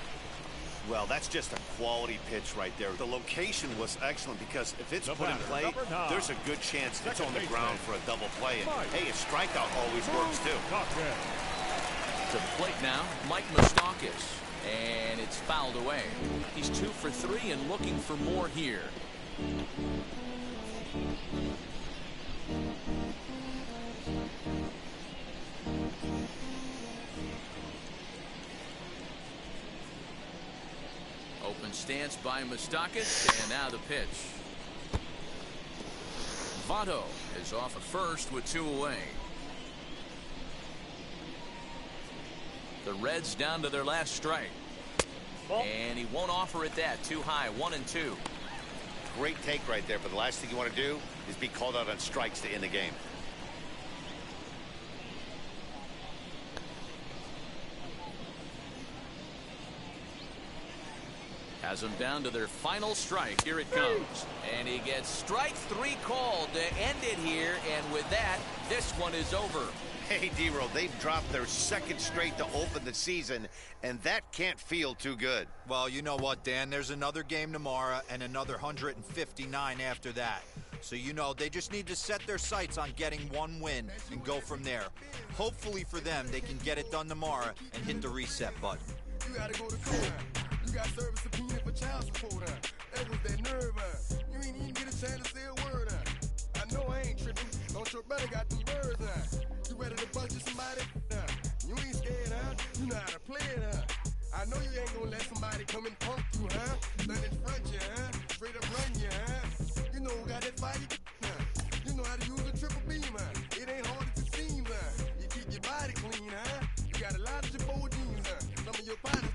Well, that's just a quality pitch right there. The location was excellent because if it's put in play, there's a good chance it's on the ground for a double play. And hey, a strikeout always works too. To the plate now, Mike Moustakas. And it's fouled away. He's 2 for 3 and looking for more here. Open stance by Moustakas, and now the pitch. Votto is off at first with 2 away. The Reds down to their last strike. And he won't offer it that. Too high. 1-2. Great take right there. But the last thing you want to do is be called out on strikes to end the game. Has them down to their final strike. Here it comes. And he gets strike 3 called to end it here. And with that, this one is over. Hey, D-Row, they've dropped their second straight to open the season, and that can't feel too good. Well, you know what, Dan? There's another game tomorrow and another 159 after that. So, you know, they just need to set their sights on getting 1 win and go from there. Hopefully for them, they can get it done tomorrow and hit the reset button. You gotta go to court. You got service subpoena for child support. That was that nerve. You ain't even get a chance to say a word. I know I ain't tripping. Don't your brother got them birds. You ready to bust somebody? You ain't scared, huh? You know how to play it, huh? I know you ain't gonna let somebody come and punk you, huh? Stand in front you, huh? Straight up run you, huh? You know who got that fire? You know how to use a triple beam, huh? It ain't hard as it seems, huh? You keep your body clean, huh? You got a lot of your bold jeans, huh? Some of your partners,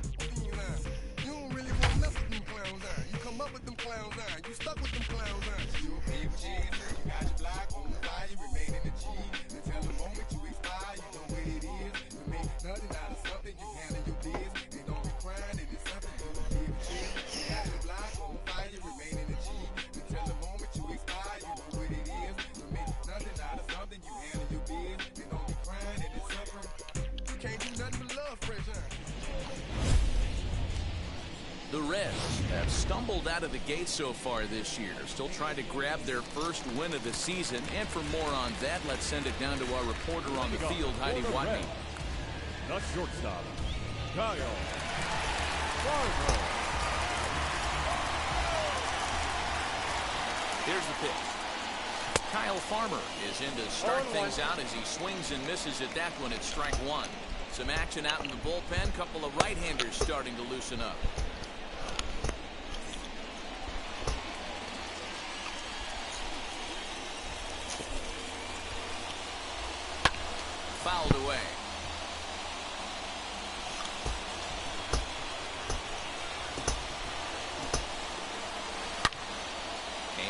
huh? You don't really want to mess with them clowns, huh? You come up with them clowns, huh? You stuck with them clowns, huh? You a paper cheese, you got your block on fire, you remain in the G. Until the moment you expire, you know what it is. You make nothing out of something, you handle your biz. They don't be crying, it is something you don't give a shit. You got your block on fire, you remain in the G. Until the moment you expire, you know what it is. You make nothing out of something, you handle your biz. They don't be crying, it is something. You can't do nothing but love fresh, huh? The Reds have stumbled out of the gate so far this year, still trying to grab their first win of the season. And for more on that, let's send it down to our reporter on the field, Heidi Watney. The shortstop, Kyle Farmer. Here's the pitch. Kyle Farmer is in to start things out as he swings and misses at that one at strike 1. Some action out in the bullpen. Couple of right-handers starting to loosen up. Fouled away.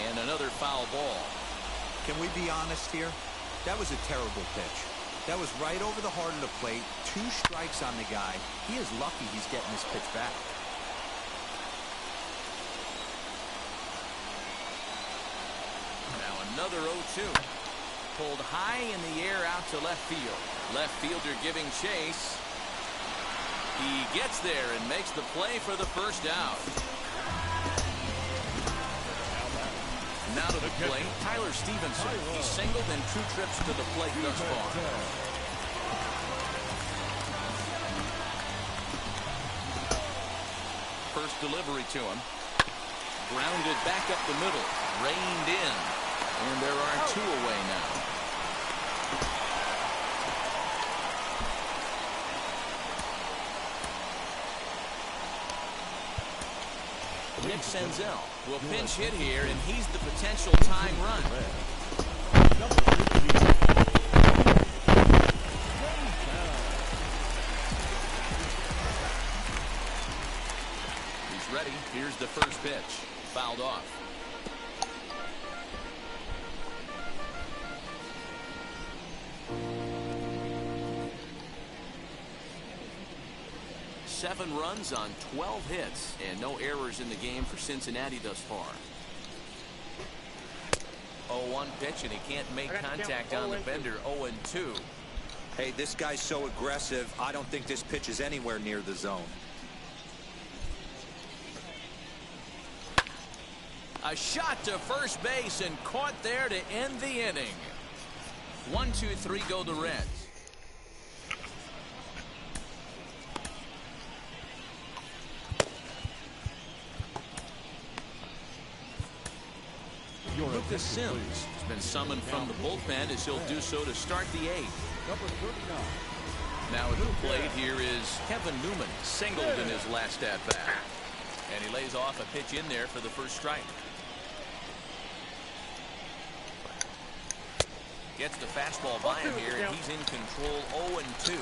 And another foul ball. Can we be honest here? That was a terrible pitch. That was right over the heart of the plate. 2 strikes on the guy. He is lucky he's getting this pitch back. Now another 0-2. Pulled high in the air out to left field. Left fielder giving chase. He gets there and makes the play for the first out. Now to the plate, Tyler Stevenson. He singled in 2 trips to the plate thus far. First delivery to him. Grounded back up the middle. Reined in. And there are 2 away now. Nick Senzel to a pinch hit here, and he's the potential tying run. He's ready. Here's the first pitch. Fouled off. Seven runs on 12 hits, and no errors in the game for Cincinnati thus far. 0-1 pitch, and he can't make contact on the bender. 0-2. Hey, this guy's so aggressive, I don't think this pitch is anywhere near the zone. A shot to first base and caught there to end the inning. 1-2-3 go the Reds. Lucas Sims has been summoned from the bullpen as he'll do so to start the 8th. Number 39. Now at the plate here is Kevin Newman, singled in his last at-bat. And he lays off a pitch in there for the first strike. Gets the fastball by him here, and he's in control. 0-2.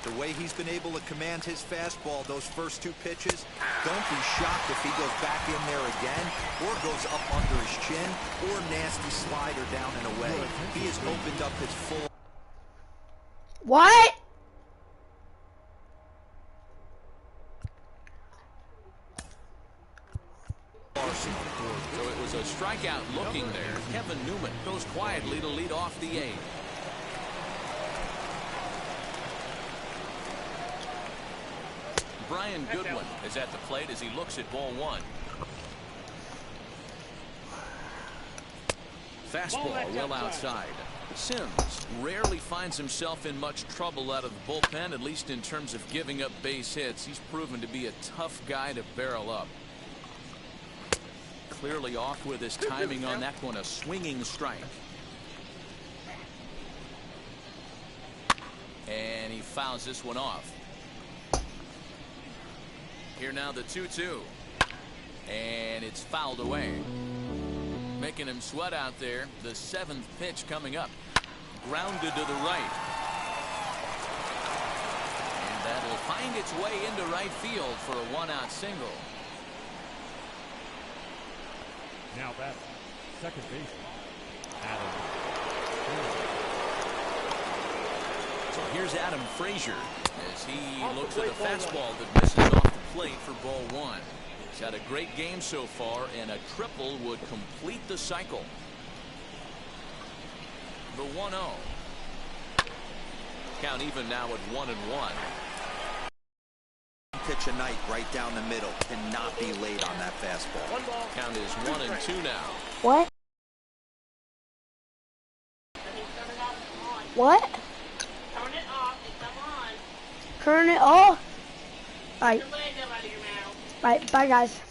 The way he's been able to command his fastball those first 2 pitches, don't be shocked if he goes back in there again or goes up under his chin or nasty slider down and away. He has opened up his full. What? So it was a strikeout looking there. Kevin Newman goes quietly to lead off the 8th. Brian Goodwin is at the plate as he looks at ball 1. Fastball well outside. Sims rarely finds himself in much trouble out of the bullpen, at least in terms of giving up base hits. He's proven to be a tough guy to barrel up. Clearly off with his timing on that one. A swinging strike. And he fouls this one off. Here now the 2-2. And it's fouled away. Making him sweat out there. The 7th pitch coming up. Grounded to the right. And that'll find its way into right field for a 1-out single. Now batting, second baseman, Adam. So here's Adam Frazier as he looks at a fastball that misses off the plate for ball 1. He's had a great game so far, and a triple would complete the cycle. The 1-0. Count even now at 1-1. Pitch a night right down the middle. Cannot be late on that fastball. Count is 1-2 now. What? What? Turn it off and come on. Turn it off? Alright. Alright, bye guys.